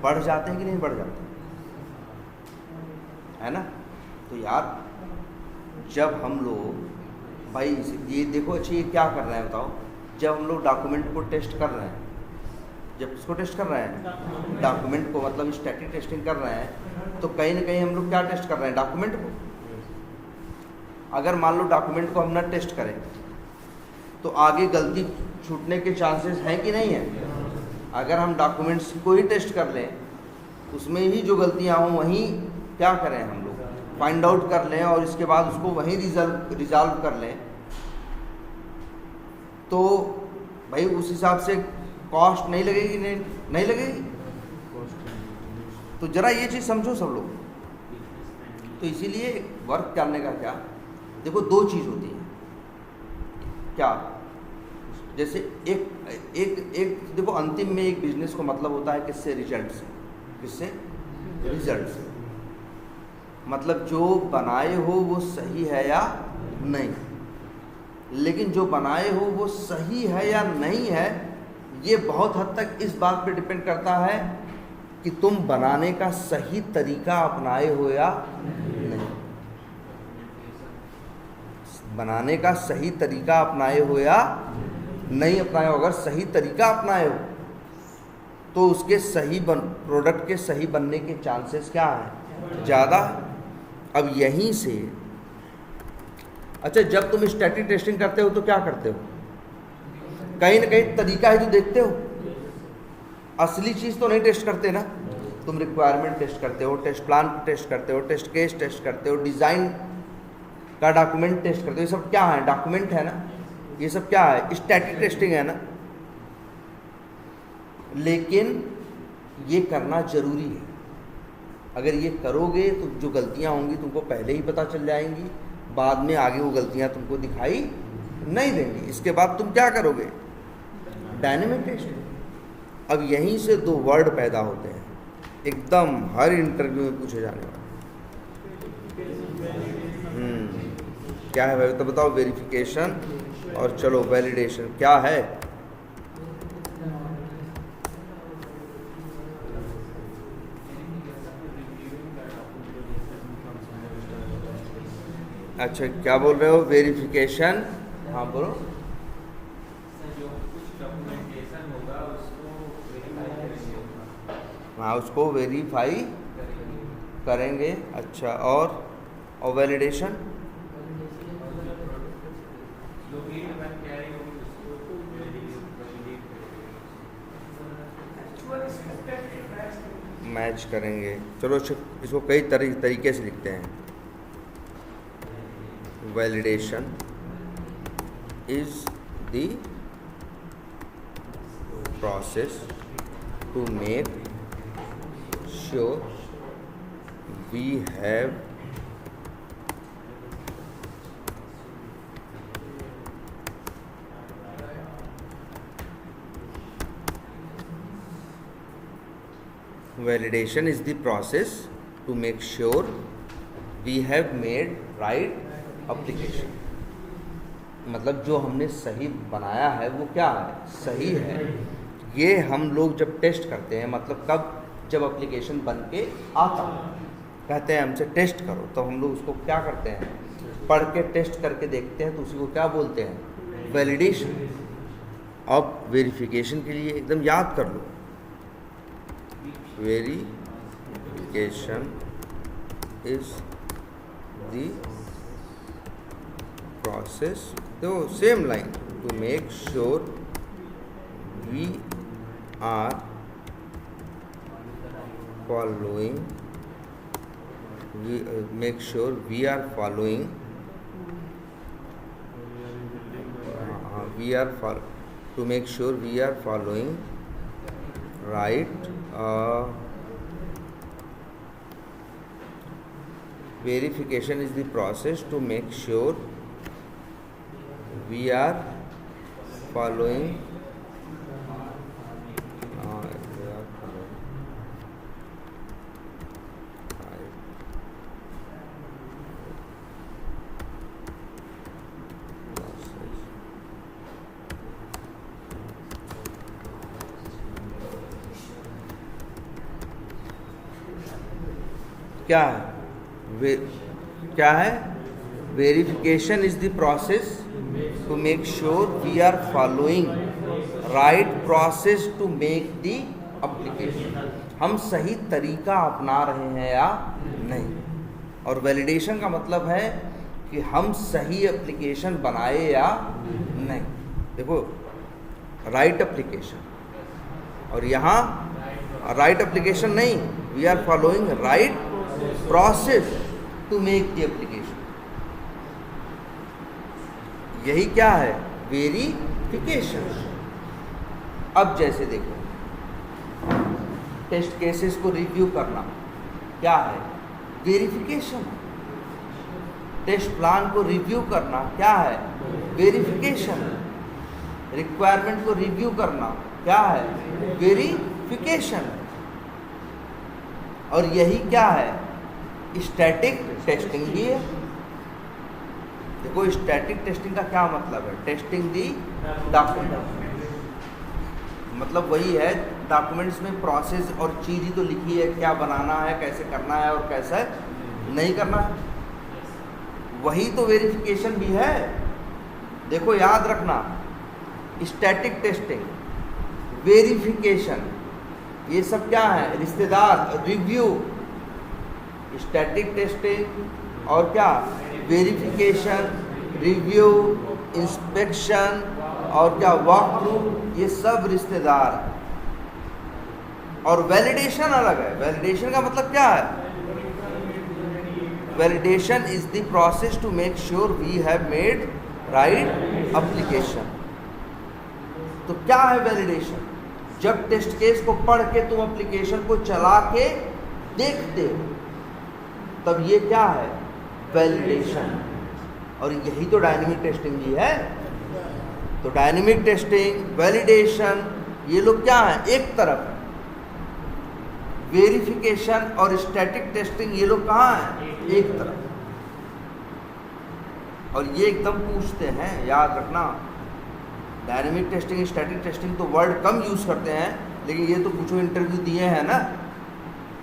बढ़ जाते हैं कि नहीं बढ़ जाते? है ना? तो यार, जब हम लोग भाई ये देखो, अच्छा ये क्या कर रहे हैं बताओ, जब हम लोग डॉक्यूमेंट को टेस्ट कर रहे हैं, जब इसको टेस्ट कर रहे हैं, डॉक्यूमेंट को मतलब स्टैटिक टेस्टिंग कर रहे हैं, तो कहीं ना कहीं हम लोग क्या टेस्ट कर रहे हैं? डॉक्यूमेंट को। अगर मान लो डॉक्यूमेंट को हम ना टेस्ट करें तो आगे गलती छूटने के चांसेस हैं कि नहीं है? अगर हम डॉक्यूमेंट्स को ही टेस्ट कर लें, उसमें ही जो गलतियां हों वहीं क्या करें हम लोग? फाइंड आउट कर लें और इसके बाद उसको वहीं रिजॉल्व कर लें, तो भाई उस हिसाब से कॉस्ट नहीं लगेगी? नहीं लगेगी। तो जरा ये चीज़ समझो सब लोग। तो इसीलिए वर्क करने का क्या, देखो दो चीज़ होती है क्या, जैसे एक देखो, अंतिम में एक बिजनेस को मतलब होता है किससे? रिजल्ट से। किससे? रिजल्ट से। मतलब जो बनाए हो वो सही है या नहीं। लेकिन जो बनाए हो वो सही है या नहीं है, ये बहुत हद तक इस बात पे डिपेंड करता है कि तुम बनाने का सही तरीका अपनाए हो या नहीं। बनाने का सही तरीका अपनाए हो या नहीं अपनाए हो। अगर सही तरीका अपनाए हो तो उसके प्रोडक्ट के सही बनने के चांसेस क्या हैं? ज़्यादा। अब यहीं से, अच्छा, जब तुम स्टैटिक टेस्टिंग करते हो तो क्या करते हो? कहीं ना कहीं तरीका ही तो देखते हो, असली चीज़ तो नहीं टेस्ट करते ना। तुम रिक्वायरमेंट टेस्ट करते हो, टेस्ट प्लान टेस्ट करते हो, टेस्ट केस टेस्ट करते हो, डिज़ाइन का डॉक्यूमेंट टेस्ट करते हो। ये सब क्या है? डॉक्यूमेंट है ना। ये सब क्या है? स्टैटिक टेस्टिंग है ना। लेकिन ये करना ज़रूरी है। अगर ये करोगे तो जो गलतियां होंगी तुमको पहले ही पता चल जाएंगी, बाद में आगे वो गलतियां तुमको दिखाई नहीं देंगी। इसके बाद तुम क्या करोगे? Dynamic testing. अब यहीं से दो वर्ड पैदा होते हैं, एकदम हर इंटरव्यू में पूछे जाने वाले। क्या है भाई? तो बताओ। वेरिफिकेशन और चलो वैलिडेशन क्या है? अच्छा, क्या बोल रहे हो? वेरिफिकेशन। हाँ बोलो। हाँ, उसको वेरीफाई करेंगे। अच्छा, और वैलिडेशन? मैच करेंगे। चलो इसको कई तरीके से लिखते हैं। Validation is the process to make sure we have validation is the process to make sure we have made right application। मतलब जो हमने सही बनाया है वो क्या है? सही है। ये हम लोग जब टेस्ट करते हैं, मतलब कब? जब एप्लीकेशन बन के आता है, कहते हैं हमसे टेस्ट करो, तो हम लोग उसको क्या करते हैं? पढ़ के टेस्ट करके देखते हैं तो उसी को क्या बोलते हैं, वैलिडेशन। अब वेरिफिकेशन के लिए एकदम याद कर लो, वेरिफिकेशन इज द प्रोसेस, तो same line, to make sure we are following, we make sure we are following, to make sure we are following right verification is the process to make sure we are following क्या है, क्या है, verification is the process to make sure we are following right process to make the application, हम सही तरीका अपना रहे हैं या नहीं। और वैलिडेशन का मतलब है कि हम सही एप्लीकेशन बनाए या नहीं। देखो, राइट एप्लीकेशन, और यहाँ राइट एप्लीकेशन नहीं, we are following right process to make the application, यही क्या है, वेरिफिकेशन। अब जैसे देखो, टेस्ट केसेस को रिव्यू करना क्या है, वेरिफिकेशन। टेस्ट प्लान को रिव्यू करना क्या है, वेरिफिकेशन। रिक्वायरमेंट को रिव्यू करना क्या है, वेरिफिकेशन। और यही क्या है, स्टैटिक टेस्टिंग भी है। देखो, स्टैटिक टेस्टिंग का क्या मतलब है, टेस्टिंग दी डॉक्यूमेंट, मतलब वही है, डॉक्यूमेंट्स में प्रोसेस और चीज़ ही तो लिखी है, क्या बनाना है, कैसे करना है और कैसे नहीं करना है, वही तो वेरिफिकेशन भी है। देखो, याद रखना, स्टैटिक टेस्टिंग, वेरिफिकेशन, ये सब क्या है, रिश्तेदार। रिव्यू, स्टैटिक टेस्टिंग और क्या, वेरिफिकेशन, रिव्यू, इंस्पेक्शन और क्या, वॉक थ्रू, ये सब रिश्तेदार। और वैलिडेशन अलग है। वैलिडेशन का मतलब क्या है, validation is the process to make sure we have made right application. तो क्या है वैलिडेशन, जब टेस्ट केस को पढ़ के तुम एप्लीकेशन को चला के देखते हो, तब ये क्या है, वैलिडेशन। और यही तो डायनेमिक टेस्टिंग भी है। तो डायनेमिक टेस्टिंग, वैलिडेशन, ये लोग क्या है, एक तरफ है। वेरिफिकेशन और स्टैटिक टेस्टिंग, ये लोग कहाँ हैं, एक तरफ। और ये एकदम पूछते हैं, याद रखना, डायनेमिक टेस्टिंग, स्टैटिक टेस्टिंग तो वर्ड कम यूज़ करते हैं, लेकिन ये तो पूछो, इंटरव्यू दिए हैं ना,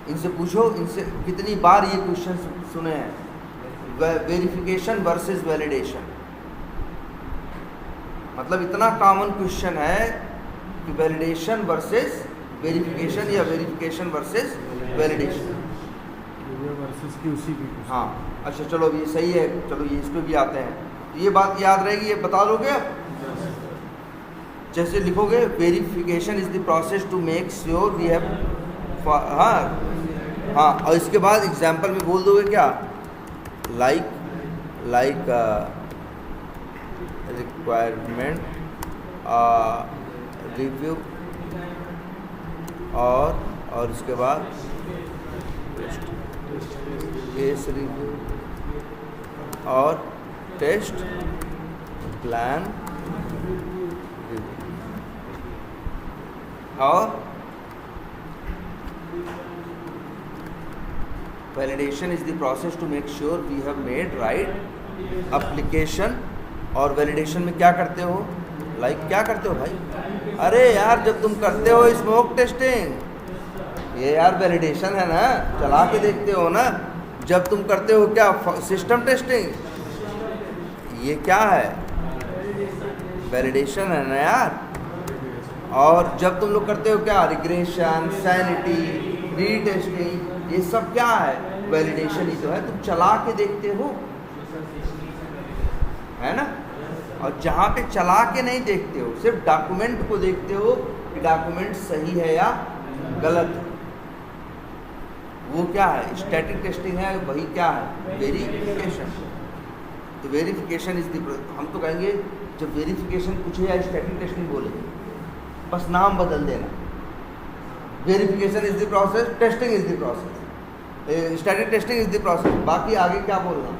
इनसे पूछो, इनसे कितनी बार ये क्वेश्चन सुने हैं, वेरिफिकेशन वर्सेस वैलिडेशन। मतलब इतना कॉमन क्वेश्चन है कि वैलिडेशन वर्सेस वेरिफिकेशन या वेरिफिकेशन वर्सेस वैलिडेशन। हाँ, अच्छा चलो, ये सही है, चलो ये इस पे भी आते हैं। तो ये बात याद रहेगी, ये बता दोगे आप। जैसे लिखोगे, verification is the process to make sure we have, हाँ, और इसके बाद एग्जाम्पल में बोल दोगे क्या, लाइक रिक्वायरमेंट रिव्यू, और इसके बाद केस रिव्यू और टेस्ट प्लान और validation is the process to make sure we have made right application. और वैलिडेशन में क्या करते हो, क्या करते हो भाई, अरे यार जब तुम करते हो स्मोक टेस्टिंग, ये यार वैलिडेशन है ना, चला के देखते हो ना। जब तुम करते हो क्या, सिस्टम टेस्टिंग, ये क्या है? वैलिडेशन है ना यार। और जब तुम लोग करते हो क्या, रिग्रेशन, सैनिटी, रीटेस्टिंग, ये सब क्या है? वैलिडेशन ही तो है। तुम चला के देखते हो, है ना। और जहाँ पे चला के नहीं देखते हो, सिर्फ डॉक्यूमेंट को देखते हो कि डॉक्यूमेंट सही है या गलत है, वो क्या है? स्टैटिक टेस्टिंग है। वही क्या है? वेरिफिकेशन। तो वेरिफिकेशन इज द, हम तो कहेंगे जब वेरिफिकेशन पूछे या स्टैटिक टेस्टिंग बोलेंगे, बस नाम बदल देना। Verification is the process, testing is the process, static testing is the process. बाकी आगे क्या बोलना,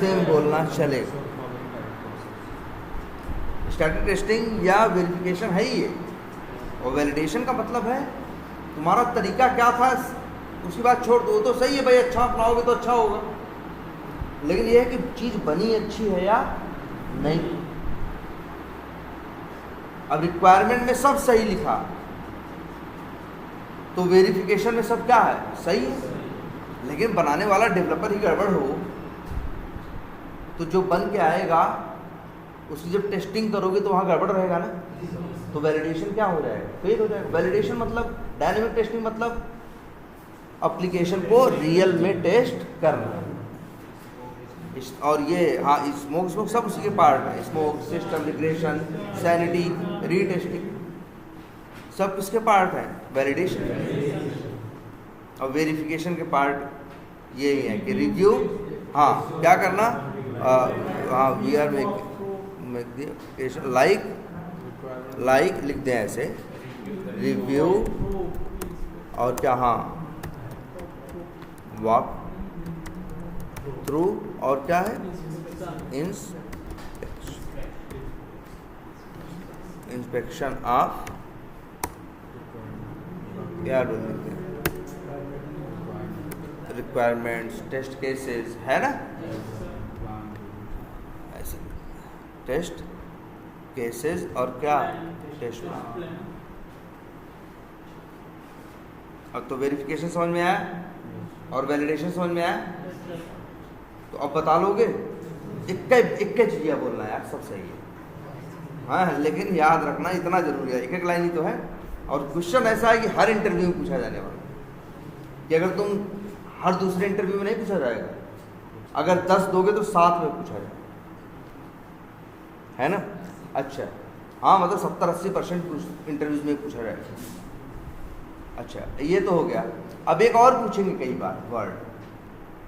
सेम बोलना चलेगा। स्टैटिक टेस्टिंग या वेरिफिकेशन है ही ये। और वैलिडेशन का मतलब है तुम्हारा तरीका क्या था, उसकी बात छोड़ दो, तो सही है भाई, अच्छा अपनाओगे तो अच्छा होगा, लेकिन यह है कि चीज़ बनी अच्छी है या नहीं। अब रिक्वायरमेंट में सब सही लिखा, तो वेरिफिकेशन में सब क्या है? सही है। लेकिन बनाने वाला डेवलपर ही गड़बड़ हो, तो जो बन के आएगा उसकी जब टेस्टिंग करोगे तो वहाँ गड़बड़ रहेगा ना, तो वैलिडेशन क्या हो जाएगा? फेल हो जाएगा। वैलिडेशन मतलब, डायनेमिक टेस्टिंग मतलब एप्लीकेशन को रियल में टेस्ट करना। और ये हाँ, स्मोक सब उसी के पार्ट है। Smoke, system, regression, sanity, retesting, सब किसके पार्ट है? वैलिडेशन। और वेरिफिकेशन के पार्ट यही है कि रिव्यू, हाँ क्या करना, हाँ वी आर मेक लाइक लिख दें ऐसे, रिव्यू और क्या, हाँ वॉक थ्रू, और क्या है? इंस्पेक्शन ऑफ, क्या लिखते हैं, रिक्वायरमेंट्स, टेस्ट केसेस, है ना ऐसे, टेस्ट केसेस और क्या, टेस्ट प्लान। अब तो वेरिफिकेशन समझ में आया और वैलिडेशन समझ में आया, तो अब बता लोगे। इक्के चीज़ें बोलना यार, सब सही है, हाँ, लेकिन याद रखना इतना जरूरी है, एक लाइन ही तो है। और क्वेश्चन ऐसा है कि हर इंटरव्यू में पूछा जाने वाला, कि अगर तुम हर दूसरे इंटरव्यू में नहीं पूछा जाएगा, अगर 10 दोगे तो 7 में पूछा जाएगा, है ना। अच्छा हाँ, मतलब 70-80% इंटरव्यूज में पूछा जाएगा। अच्छा ये तो हो गया। अब एक और पूछेंगे कई बार वर्ड,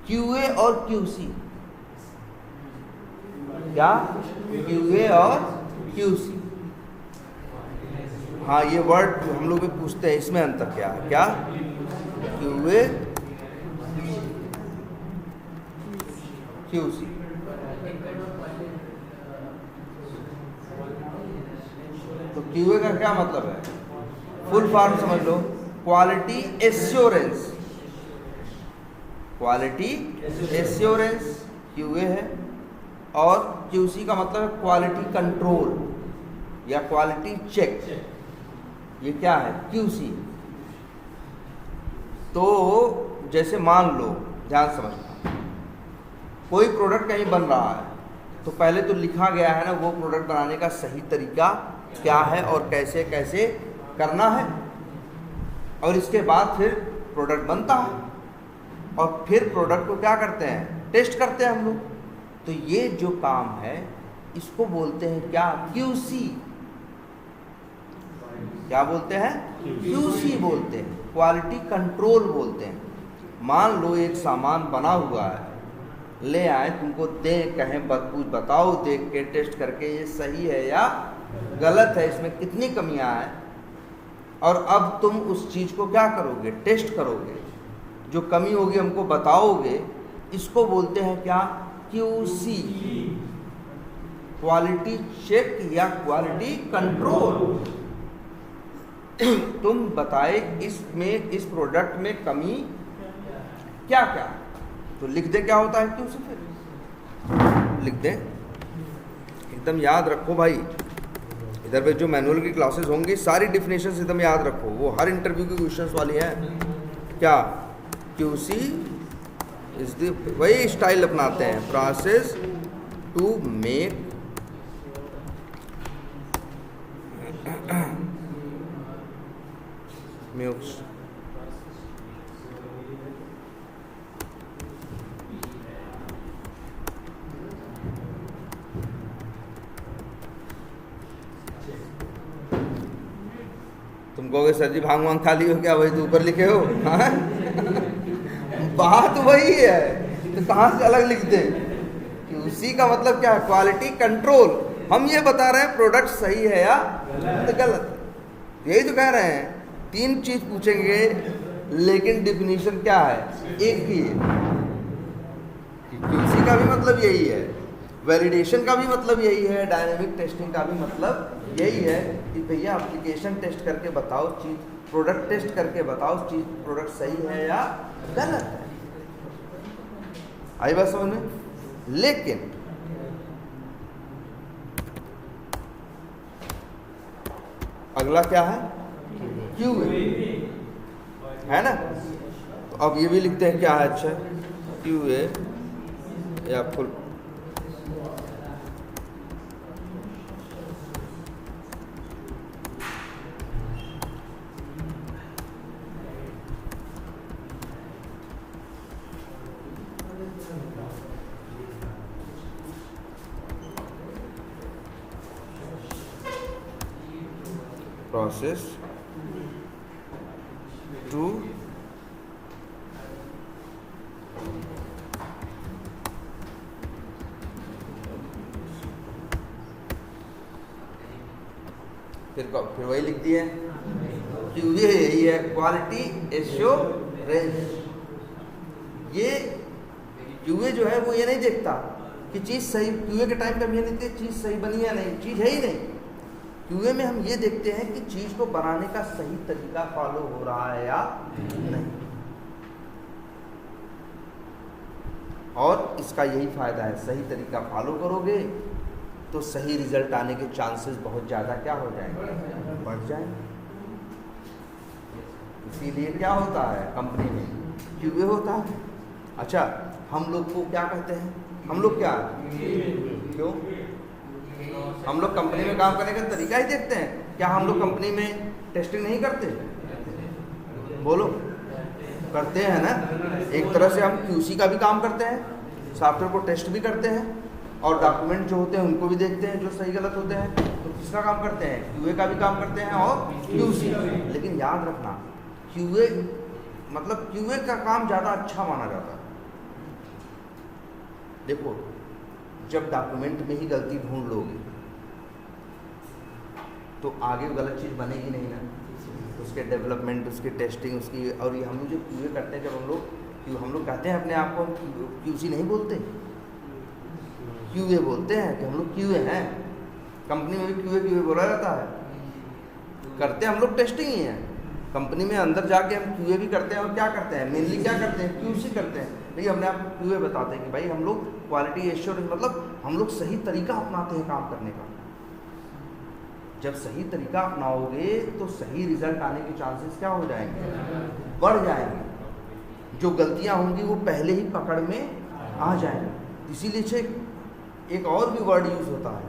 QA और QC। क्या? QA और QC, हाँ ये वर्ड हम लोग भी पूछते हैं, इसमें अंतर क्या है? क्या? QA QC। तो QA का क्या मतलब है? फुल फॉर्म समझ लो, quality assurance. Quality assurance QA है, और QC का मतलब है क्वालिटी कंट्रोल या क्वालिटी चेक, ये क्या है? QC। तो जैसे मान लो, ध्यान समझना, कोई प्रोडक्ट कहीं बन रहा है, तो पहले तो लिखा गया है ना वो प्रोडक्ट बनाने का सही तरीका क्या है और कैसे कैसे करना है, और इसके बाद फिर प्रोडक्ट बनता है, और फिर प्रोडक्ट को क्या करते हैं? टेस्ट करते हैं हम लोग। तो ये जो काम है इसको बोलते हैं क्या? QC। क्या बोलते हैं? QC बोलते हैं, क्वालिटी कंट्रोल बोलते हैं। मान लो एक सामान बना हुआ है, ले आए, तुमको दे, कहें कुछ बताओ देख के, टेस्ट करके, ये सही है या गलत है, इसमें कितनी कमियां हैं, और अब तुम उस चीज़ को क्या करोगे? टेस्ट करोगे, जो कमी होगी हमको बताओगे, इसको बोलते हैं क्या? QC, क्वालिटी चेक या क्वालिटी कंट्रोल। तुम बताए इसमें, इस प्रोडक्ट में कमी क्या क्या, तो लिख दे क्या होता है QC, फिर लिख दे, एकदम याद रखो भाई। इधर पे जो मैनुअल की क्लासेस होंगी सारी डिफिनेशंस एकदम याद रखो, वो हर इंटरव्यू की क्वेश्चंस वाली है। क्या? QC इज द, वही स्टाइल अपनाते हैं, प्रोसेस टू मेक म्यूक्स तुम कहोगे सर जी भांग वांग खा ली हो क्या, वही तो ऊपर लिखे हो। हाँ? बात वही है, तो कहाँ से अलग लिख दें कि उसी का मतलब क्या है, क्वालिटी कंट्रोल। हम ये बता रहे हैं प्रोडक्ट सही है या गलत, यही तो कह रहे हैं। 3 चीज पूछेंगे लेकिन डिफिनीशन क्या है, एक ही है। QC का भी मतलब यही है, वैलिडेशन का भी मतलब यही है, डायनेमिक टेस्टिंग का भी मतलब यही है कि भैया एप्लीकेशन टेस्ट करके बताओ चीज़, प्रोडक्ट टेस्ट करके बताओ चीज़ प्रोडक्ट सही है या गलत है। आई बात समझ में? लेकिन अगला क्या है, QA है ना। तो अब ये भी लिखते हैं क्या है, अच्छा QA या फुल process to फिर वही लिख दिए QA, यही है क्वालिटी एश्योरेंस। ये QA जो है वो ये नहीं देखता कि चीज़ सही, QA के टाइम पे हम ये नहीं देखते चीज़ सही बनी या नहीं, चीज़ है ही नहीं। QA में हम ये देखते हैं कि चीज़ को बनाने का सही तरीका फॉलो हो रहा है या नहीं। और इसका यही फ़ायदा है, सही तरीका फॉलो करोगे तो सही रिजल्ट आने के चांसेस बहुत ज़्यादा क्या हो जाएंगे, बढ़ जाएंगे। इसीलिए क्या होता है कंपनी में QA होता है। अच्छा, हम लोग को क्या कहते हैं, हम लोग क्या, क्यों हम लोग कंपनी में काम करने का तरीका ही देखते हैं। क्या हम लोग कंपनी में टेस्टिंग नहीं करते? बोलो, करते हैं ना। एक तरह से हम QC का भी काम करते हैं, सॉफ्टवेयर को टेस्ट भी करते हैं, और डॉक्यूमेंट जो होते हैं उनको भी देखते हैं जो सही गलत होते हैं। तो किसका काम करते हैं, QA का भी काम करते हैं और QC। लेकिन याद रखना, QA मतलब QA का काम ज़्यादा अच्छा माना जाता है। देखो, जब डॉक्यूमेंट में ही गलती ढूंढ लोगे तो आगे गलत चीज़ बनेगी नहीं ना। उसके डेवलपमेंट, उसकी टेस्टिंग, उसकी, और ये हम लोग जो QA करते हैं, जब हम लोग कहते हैं अपने आप को QC नहीं बोलते, QA बोलते हैं कि हम लोग QA हैं। कंपनी में भी QA बोला जाता है। करते हम लोग टेस्टिंग ही है। कंपनी में अंदर जाके हम QA भी करते हैं, और क्या करते हैं, मेनली क्या करते हैं, QC करते हैं। लेकिन अपने आप को QA बताते हैं कि भाई हम लोग क्वालिटी एश्योरेंस, मतलब हम लोग सही तरीका अपनाते हैं काम करने का। जब सही तरीका अपनाओगे तो सही रिजल्ट आने के चांसेस क्या हो जाएंगे, बढ़ जाएंगे। जो गलतियां होंगी वो पहले ही पकड़ में आ जाएंगी। इसीलिए एक और भी वर्ड यूज़ होता है,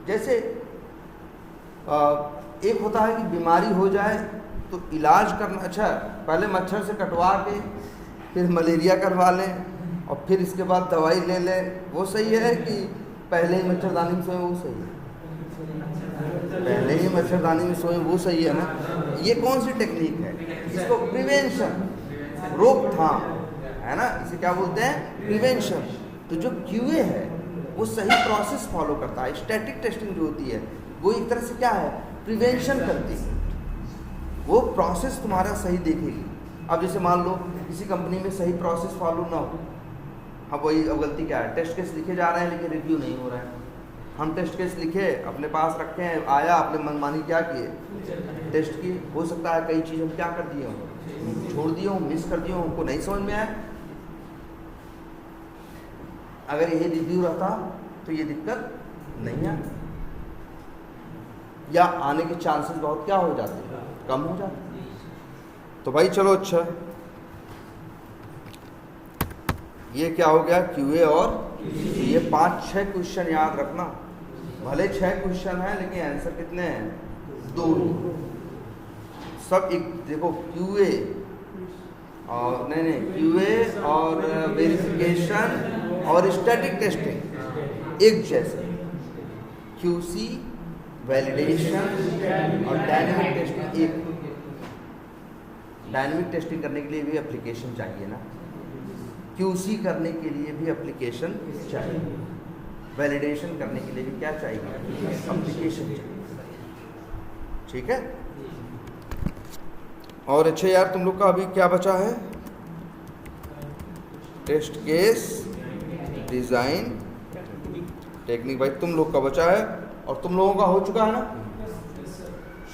जैसे एक होता है कि बीमारी हो जाए तो इलाज करना, अच्छा पहले मच्छर से कटवा के फिर मलेरिया करवा लें और फिर इसके बाद दवाई ले लें, वो सही है कि पहले ही मच्छरदानी में सोएं वो सही है? पहले ही मच्छरदानी में सोएं वो सही है ना। ये कौन सी टेक्निक है, इसको प्रिवेंशन, रोकथाम है ना, इसे क्या बोलते हैं, प्रिवेंशन। तो जो QA है वो सही प्रोसेस फॉलो करता है। स्टैटिक टेस्टिंग जो होती है वो एक तरह से क्या है, प्रिवेंशन करती है। वो प्रोसेस तुम्हारा सही देखेगी। अब जैसे मान लो किसी कंपनी में सही प्रोसेस फॉलो ना हो, अब वही, अब गलती क्या है, टेस्ट केस लिखे जा रहे हैं लेकिन रिव्यू नहीं हो रहा है। हम टेस्ट केस लिखे, अपने पास रखे हैं, आया, आपने मनमानी क्या किए, टेस्ट किए। हो सकता है कई चीज़ हम क्या कर दिए हों, छोड़ दिए हों, मिस कर दिए हों, हमको नहीं समझ में आया। अगर यही रिव्यू रहता तो ये दिक्कत नहीं आती, या आने के चांसेस बहुत क्या हो जाते, कम हो जाते। तो भाई चलो, अच्छा ये क्या हो गया, क्यूए और ये 5-6 क्वेश्चन याद रखना। भले 6 क्वेश्चन हैं लेकिन आंसर कितने हैं, 2 ही। सब एक देखो, क्यूए और नहीं क्यूए और वेरिफिकेशन और स्टैटिक टेस्टिंग एक जैसे, क्यूसी वैलिडेशन और डायनेमिक टेस्टिंग एक। डायनेमिक टेस्टिंग करने के लिए भी एप्लीकेशन चाहिए ना, क्यूसी करने के लिए भी एप्लीकेशन चाहिए, वैलिडेशन करने के लिए भी क्या चाहिए, एप्लीकेशन चाहिए। ठीक है। और अच्छा यार, तुम लोग का अभी क्या बचा है, टेस्ट केस डिज़ाइन टेक्निक भाई तुम लोग का बचा है, और तुम लोगों का हो चुका है ना।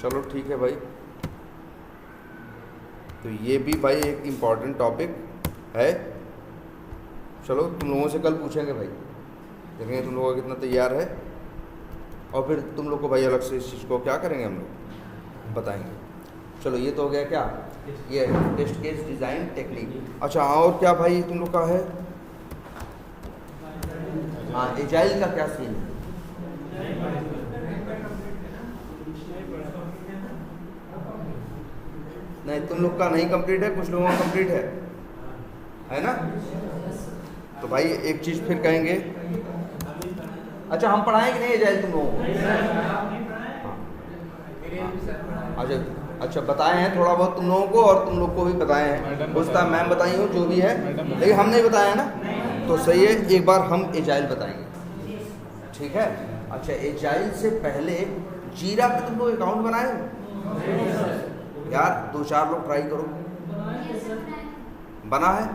चलो ठीक है भाई। तो ये भी भाई एक इम्पॉर्टेंट टॉपिक है। चलो तुम लोगों से कल पूछेंगे भाई, देखेंगे तुम लोगों का कितना तैयार है, और फिर तुम लोग को भाई अलग से इस चीज़ को क्या करेंगे हम लोग बताएंगे। चलो ये तो हो गया क्या, ये टेस्ट केस डिज़ाइन टेक्निक। अच्छा और क्या भाई तुम लोग का है, हाँ एजाइल का क्या सीन है, नहीं तुम लोग का नहीं कंप्लीट है, कुछ लोगों का कंप्लीट है ना। तो भाई एक चीज़ फिर कहेंगे, अच्छा हम पढ़ाएंगे नहीं एजाइल तुम लोगों को, अच्छा बताए हैं थोड़ा बहुत तुम लोगों को, और तुम लोग को भी बताए हैं, उस टाइम मैम बताई हो जो भी है, लेकिन हम नहीं बताया ना, तो सही है एक बार हम एजाइल बताएंगे। ठीक है। अच्छा एजाइल से पहले जीरा पे तुम लोग अकाउंट बनाए यार, 2-4 लोग ट्राई करो, बना है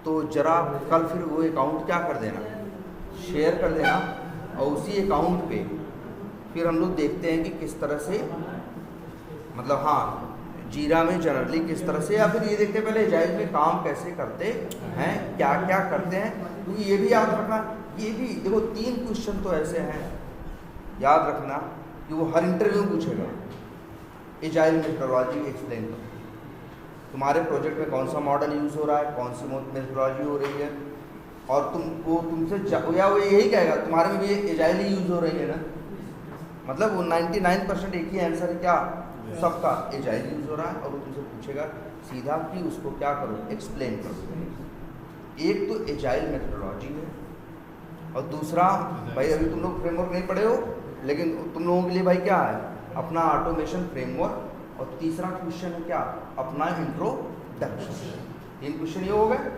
तो जरा कल फिर वो अकाउंट क्या कर देना, शेयर कर देना, और उसी अकाउंट पे फिर हम लोग देखते हैं कि किस तरह से, मतलब हाँ जीरा में जनरली किस तरह से, या फिर ये देखते हैं पहले एजाइल में काम कैसे करते हैं, क्या क्या करते हैं। क्योंकि ये भी याद रखना, ये भी देखो 3 क्वेश्चन तो ऐसे हैं याद रखना कि वो हर इंटरव्यू में पूछेगा, एजाइल मेथोडोलॉजी एक्सप्लेन करो, तुम्हारे प्रोजेक्ट में कौन सा मॉडल यूज़ हो रहा है, कौन सी मेथोडोलॉजी हो रही है, और तुमसे या वो यही कहेगा तुम्हारे में भी एजाइल ही यूज़ हो रही है ना, मतलब वो 99% एक ही आंसर है क्या, सबका एजाइल यूज़ हो रहा है, और वो तुमसे पूछेगा सीधा कि उसको क्या करो, एक्सप्लेन करो। एक तो एजाइल मेथोडोलॉजी है, और दूसरा भाई अभी तुम लोग फ्रेमवर्क नहीं पढ़े हो, लेकिन तुम लोगों के लिए भाई क्या है, अपना ऑटोमेशन फ्रेमवर्क, और तीसरा क्वेश्चन है क्या, अपना इंट्रोडक्शन। 3 क्वेश्चन ये हो गए,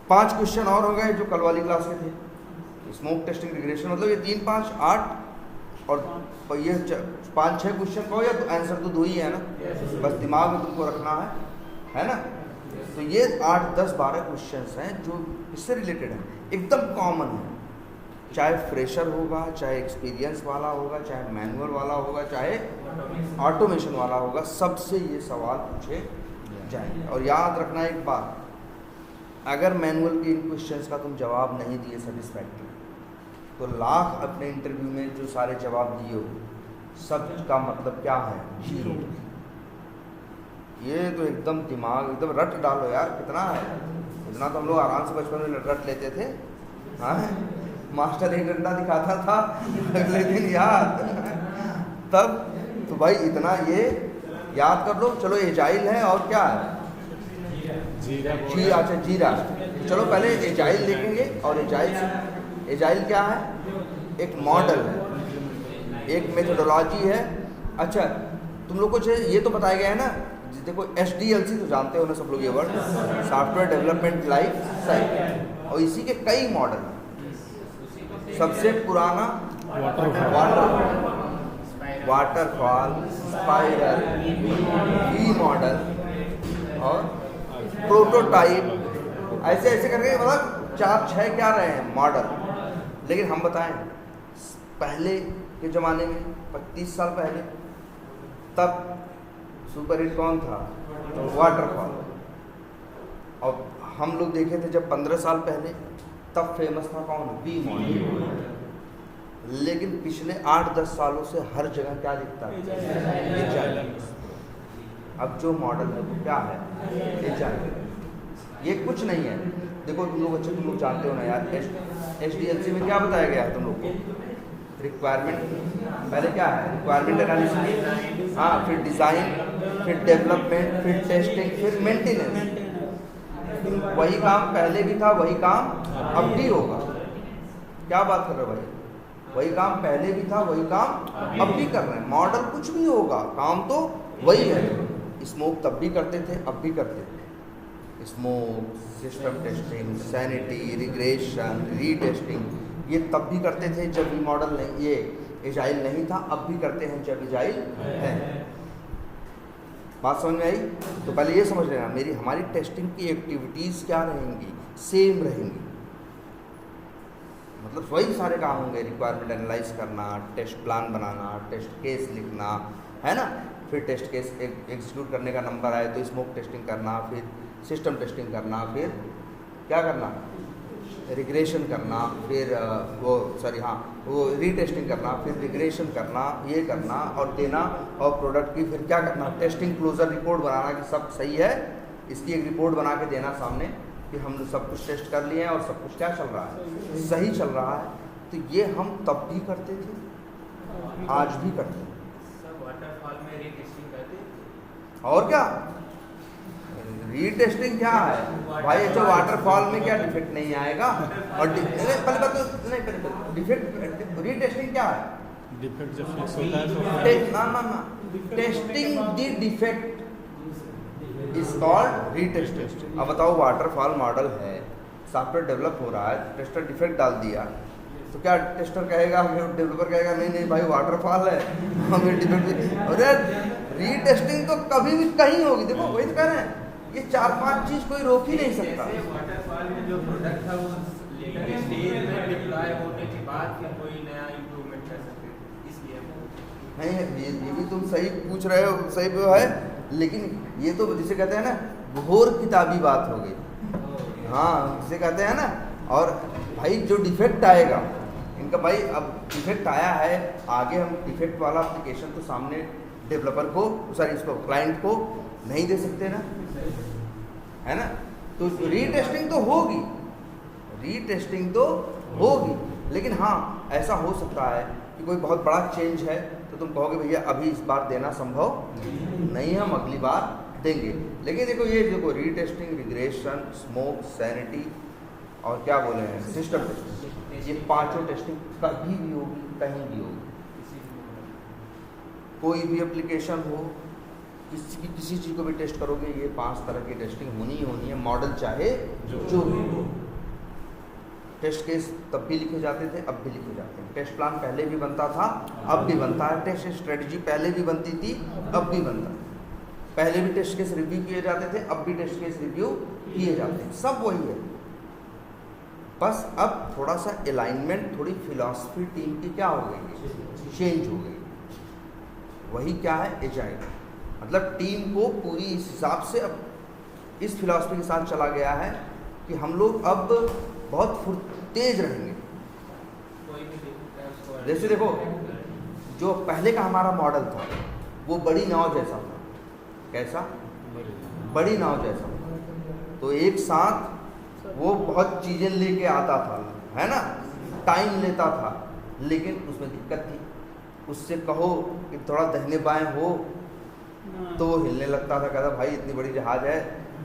5 क्वेश्चन और हो गए जो कल वाली क्लास के थे, स्मोक टेस्टिंग रिग्रेशन, मतलब ये 3, 5, 8 और ये 5-6 क्वेश्चन कहो या तो आंसर तो 2 ही है ना, बस दिमाग में तुमको रखना है ना। तो ये 8, 10, 12 क्वेश्चंस हैं जो इससे रिलेटेड हैं, एकदम कॉमन है, चाहे फ्रेशर होगा, चाहे एक्सपीरियंस वाला होगा, चाहे मैनुअल वाला होगा, चाहे ऑटोमेशन वाला होगा, सबसे ये सवाल पूछे जाएंगे। और याद रखना एक बात, अगर मैनुअल के इन क्वेश्चंस का तुम जवाब नहीं दिए सेटिस्फैक्टरी, तो लाख अपने इंटरव्यू में जो सारे जवाब दिए हो सब का मतलब क्या है, 0। ये तो एकदम दिमाग एकदम रट डालो यार, कितना है, इतना तो हम लोग आराम से बचपन में रट लेते थे। हाँ मास्टर 1 घंटा दिखाता था, अगले दिन याद तब तो भाई इतना ये याद कर लो। चलो एजाइल है और क्या है, जीरा। अच्छा जीरा, चलो पहले एजाइल देखेंगे। और एजाइल क्या है, एक मॉडल है, एक मेथोडोलॉजी है। अच्छा तुम लोग को ये तो बताया गया है ना, देखो SDLC तो जानते हो ना सब लोग ये word, software development life cycle, और इसी के कई मॉडल। सबसे पुराना वाटरफॉल, स्पाइरल, वी मॉडल और प्रोटोटाइप, ऐसे ऐसे करके मतलब 4-6 क्या रहे हैं मॉडल। लेकिन हम बताएं पहले के ज़माने में 25 साल पहले तब सुपर हिट कौन था, वाटरफॉल। और हम लोग देखे थे जब 15 साल पहले, तब फेमस था कौन, वी मॉडल। लेकिन पिछले 8-10 सालों से हर जगह क्या दिखता है, एजाइल। अब जो मॉडल है वो क्या है, एजाइल। ये कुछ नहीं है। देखो तुम लोग जानते हो ना यार, HDLC में क्या बताया गया है तुम लोग को? रिक्वायरमेंट पहले क्या है? रिक्वायरमेंट एनालिसिस, हाँ, फिर डिज़ाइन, फिर डेवलपमेंट, फिर टेस्टिंग, फिर मेंटेनेंस। वही काम पहले भी था, वही काम अब भी होगा। क्या बात कर रहे हो भाई? वही काम पहले भी था, वही काम अब भी कर रहे हैं। मॉडल कुछ भी होगा, काम तो वही है। स्मोक तब भी करते थे, अब भी करते थे। Smoke, system testing, sanity, regression, retesting, ये तब भी करते थे जब ये मॉडल नहीं, ये एजाइल नहीं था। अब भी करते हैं जब एजाइल है। बात समझ में आई? तो पहले ये समझ लेना, हमारी टेस्टिंग की एक्टिविटीज़ क्या रहेंगी? सेम रहेंगी। मतलब वही सारे काम होंगे, रिक्वायरमेंट एनालाइज करना, टेस्ट प्लान बनाना, टेस्ट केस लिखना, है ना, फिर टेस्ट केस एग्जीक्यूट करने का नंबर आए तो स्मोक टेस्टिंग करना, फिर सिस्टम टेस्टिंग करना, फिर क्या करना, रिग्रेशन करना, फिर वो रीटेस्टिंग करना, फिर रिग्रेशन करना, ये करना और देना, और प्रोडक्ट की फिर क्या करना, टेस्टिंग क्लोजर रिपोर्ट बनाना कि सब सही है, इसकी एक रिपोर्ट बना के देना सामने कि हम सब कुछ टेस्ट कर लिए हैं और सब कुछ क्या चल रहा है, सही चल रहा है। तो ये हम तब भी करते थे, आज भी करते हैं। सब वाटरफॉल में रीटेस्टिंग करते हैं। और क्या रीटेस्टिंग क्या है भाई? अच्छा, वाटरफॉल में क्या डिफेक्ट नहीं आएगा? और पहले डिफेक्ट, रीटेस्टिंग क्या है? डिफेक्ट जब फिक्स होता है तो ना testing the defect is called retesting. अब बताओ, वाटरफॉल मॉडल है, सॉफ्टवेयर डेवलप हो रहा है, टेस्टर डिफेक्ट डाल दिया, तो क्या टेस्टर कहेगा, डेवलपर कहेगा नहीं भाई वाटरफॉल है, हमें डिफेक्ट? अरे रीटेस्टिंग तो कभी भी कहीं होगी। देखो वही तो कह रहे हैं, ये 4-5 चीज कोई रोक ही नहीं सकता। वाटरफॉल में जो प्रोडक्ट था वो लेटर स्टेज में डिप्लॉय होने के बाद फिर कोई नया इंप्रूवमेंट कर सकते थे, इसलिए नहीं, ये भी तुम सही पूछ रहे हो, सही भी है, लेकिन ये तो जिसे कहते हैं ना घोर किताबी बात हो गई। हाँ, जिसे कहते हैं ना। और भाई जो डिफेक्ट आएगा इनका, भाई अब डिफेक्ट आया है, आगे हम डिफेक्ट वाला एप्लीकेशन तो सामने डेवलपर को, इसको क्लाइंट को नहीं दे सकते ना, है ना। तो रीटेस्टिंग तो होगी, रीटेस्टिंग तो होगी, लेकिन हाँ ऐसा हो सकता है कि कोई बहुत बड़ा चेंज है तो तुम कहोगे भैया अभी इस बार देना संभव नहीं है, हम अगली बार देंगे। लेकिन देखो रीटेस्टिंग, रिग्रेशन, स्मोक, सैनिटी और क्या बोले हैं, सिस्टम टेस्टिंग, ये पांचों टेस्टिंग कभी भी होगी, कहीं भी होगी। कोई भी एप्लीकेशन हो, किसी चीज़ को भी टेस्ट करोगे, ये 5 तरह की टेस्टिंग होनी ही होनी है, मॉडल चाहे जो भी हो। टेस्ट केस तब भी लिखे जाते थे, अब भी लिखे जाते हैं। टेस्ट प्लान पहले भी बनता था, अब भी बनता है। टेस्ट स्ट्रेटजी पहले भी बनती थी, अब भी बनता है। पहले भी टेस्ट केस रिव्यू किए जाते थे, अब भी टेस्ट केस रिव्यू किए जाते हैं, सब वही है। बस अब थोड़ा सा अलाइनमेंट, थोड़ी फिलॉसफी टीम की क्या हो गई, चेंज हो गई। वही क्या है, एजाइल, मतलब टीम को पूरी इस हिसाब से अब इस फिलॉसफी के साथ चला गया है कि हम लोग अब बहुत तेज रहेंगे। जैसे देखो, जो पहले का हमारा मॉडल था वो बड़ी नाव जैसा था। कैसा? बड़ी नाव जैसा। तो एक साथ वो बहुत चीज़ें लेके आता था, है ना, टाइम लेता था, लेकिन उसमें दिक्कत थी। उससे कहो कि थोड़ा दाहिने बाएं हो तो वो हिलने लगता था, कहता भाई इतनी बड़ी जहाज है,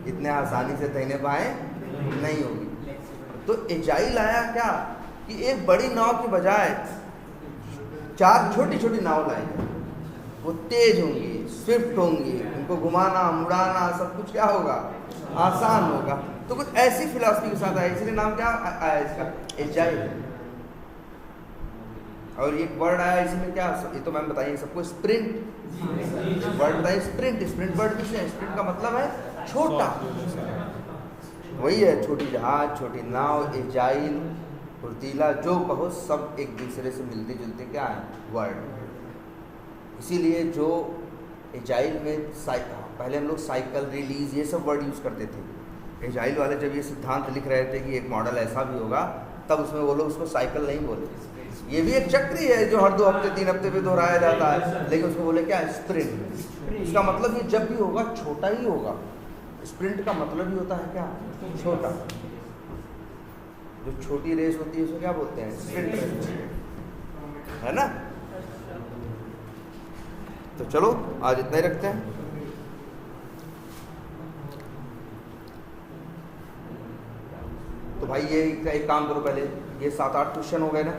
इतने आसानी से दाहिने बाएं नहीं होगी। तो एजाइल आया क्या कि एक बड़ी नाव की बजाय 4 छोटी छोटी नाव लाएंगे, वो तेज होंगी, स्विफ्ट होंगी, उनको घुमाना मुड़ाना सब कुछ क्या होगा, आसान होगा। तो कुछ ऐसी फिलॉसफी के साथ आया, इसलिए नाम क्या आया इसका, एजाइल। और एक वर्ड आया इसमें क्या, ये तो मैम बताइए सबको, स्प्रिंट वर्ड बताइए। स्प्रिंट वर्ड किसने, स्प्रिंट का मतलब है छोटा, वही है, छोटी जहाज, छोटी नाव, एजाइल, फुर्तीला, जो कहो सब एक दूसरे से मिलते जुलते क्या है वर्ड। इसीलिए जो एजाइल में पहले हम लोग साइकिल, रिलीज, ये सब वर्ड यूज़ करते थे। एजाइल वाले जब ये सिद्धांत लिख रहे थे कि एक मॉडल ऐसा भी होगा, तब उसमें वो लोग उसको साइकिल नहीं बोले। ये भी एक चक्र ही है जो हर 2 हफ्ते 3 हफ्ते पे दोहराया जाता है, लेकिन उसको बोले क्या, स्प्रिंट। इसका मतलब ये जब भी होगा छोटा ही होगा, स्प्रिंट का मतलब ही होता है क्या? छोटा। जो छोटी रेस होती है उसको क्या बोलते हैं? स्प्रिंट रेस, है ना? तो चलो आज इतना ही रखते हैं। तो भाई ये एक काम करो, पहले ये 7-8 क्वेश्चन हो गए ना,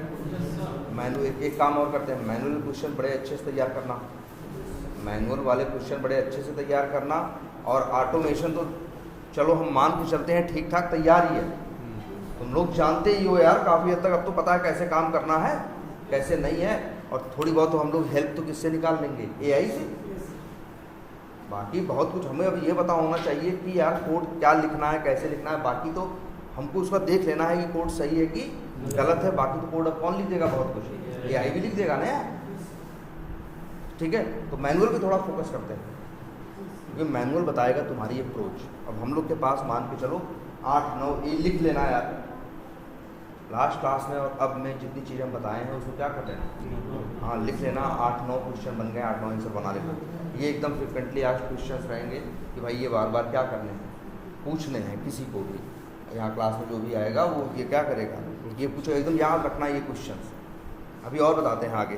मैनुअल। एक काम और करते हैं, मैनुअल क्वेश्चन बड़े अच्छे से तैयार करना, मैनुअल वाले क्वेश्चन बड़े अच्छे से तैयार करना। और ऑटोमेशन तो चलो हम मान के चलते हैं ठीक ठाक तैयार ही है, तुम लोग जानते ही हो यार काफ़ी हद तक, अब तो पता है कैसे काम करना है कैसे नहीं है। और थोड़ी बहुत तो हम लोग हेल्प तो किससे निकाल लेंगे? AI से। बाकी बहुत कुछ हमें अब ये पता होना चाहिए कि यार कोड क्या लिखना है, कैसे लिखना है। बाकी तो हमको उसका देख लेना है कि कोड सही है कि गलत है। बाकी तो कोड अब कौन लिख देगा? बहुत कुछ AI भी लिख देगा ना यार, ठीक है। तो मैनुअल पे थोड़ा फोकस करते हैं, क्योंकि मैनुअल बताएगा तुम्हारी अप्रोच। अब हम लोग के पास मान के चलो 8-9 ये लिख लेना यार लास्ट क्लास में, और अब मैं जितनी चीज़ें हम बताए हैं उसको क्या कर लेना, हाँ लिख लेना। 8-9 क्वेश्चन बन गए, 8-9 आंसर बना लेना। ये एकदम फ्रिक्वेंटली आज क्वेश्चंस रहेंगे कि भाई ये बार बार क्या करने हैं, पूछने हैं किसी को भी। यहाँ क्लास में जो भी आएगा वो ये क्या करेगा, ये पूछो, एकदम याद रखना ये क्वेश्चंस। अभी और बताते हैं आगे,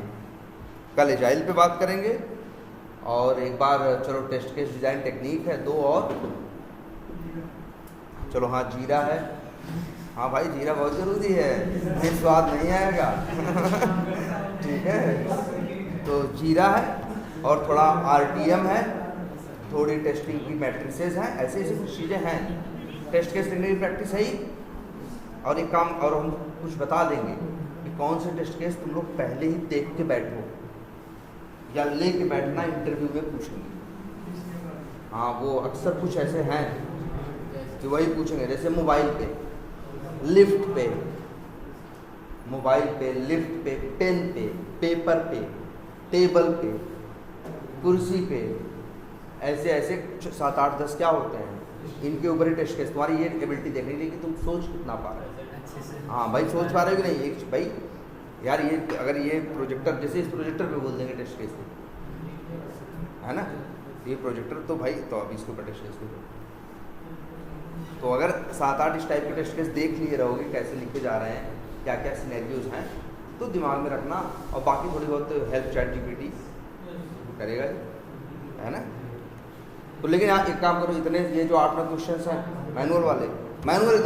कल एजाइल पे बात करेंगे, और एक बार चलो टेस्ट केस डिज़ाइन टेक्निक है 2 और, चलो हाँ जीरा है, हाँ भाई जीरा बहुत ज़रूरी है, नहीं स्वाद नहीं आएगा ठीक है। तो जीरा है और थोड़ा RTM है, थोड़ी टेस्टिंग की मैट्रिसेस हैं, ऐसी ऐसी कुछ चीज़ें हैं। टेस्ट केस लिखने की प्रैक्टिस है ही। और एक काम और हम कुछ बता देंगे कि कौन से टेस्ट केस तुम लोग पहले ही देख के बैठो या ले के बैठना, इंटरव्यू में पूछेंगे। हाँ वो अक्सर कुछ ऐसे हैं कि वही पूछेंगे, जैसे मोबाइल पे, लिफ्ट पे, मोबाइल पे, लिफ्ट पे, पेन पे, पेपर पे, टेबल पे, कुर्सी पे, ऐसे ऐसे 7-8-10 क्या होते हैं, इनके ऊपर ही टेस्ट केस। तुम्हारी ये एबिलिटी देखने के लिए कि तुम सोच कितना पा रहे हो। हाँ भाई सोच पा रहे हो कि नहीं। एक भाई यार ये अगर ये प्रोजेक्टर, जैसे इस प्रोजेक्टर पे बोल देंगे टेस्ट केस है ना, ये प्रोजेक्टर तो भाई, तो अभी इसके ऊपर टेस्ट केस दो। तो अगर 7-8 इस टाइप के टेस्ट केस देख लिए रहोगे कैसे लिखे जा रहे हैं, क्या क्या सिनेरियोज हैं, तो दिमाग में रखना। और बाकी थोड़ी बहुत हेल्प चैट GPT करेगा है ना। तो लेकिन आप एक काम करो, इतने ये जो 8-9 क्वेश्चन हैं मैनुअल वाले, मैनुअल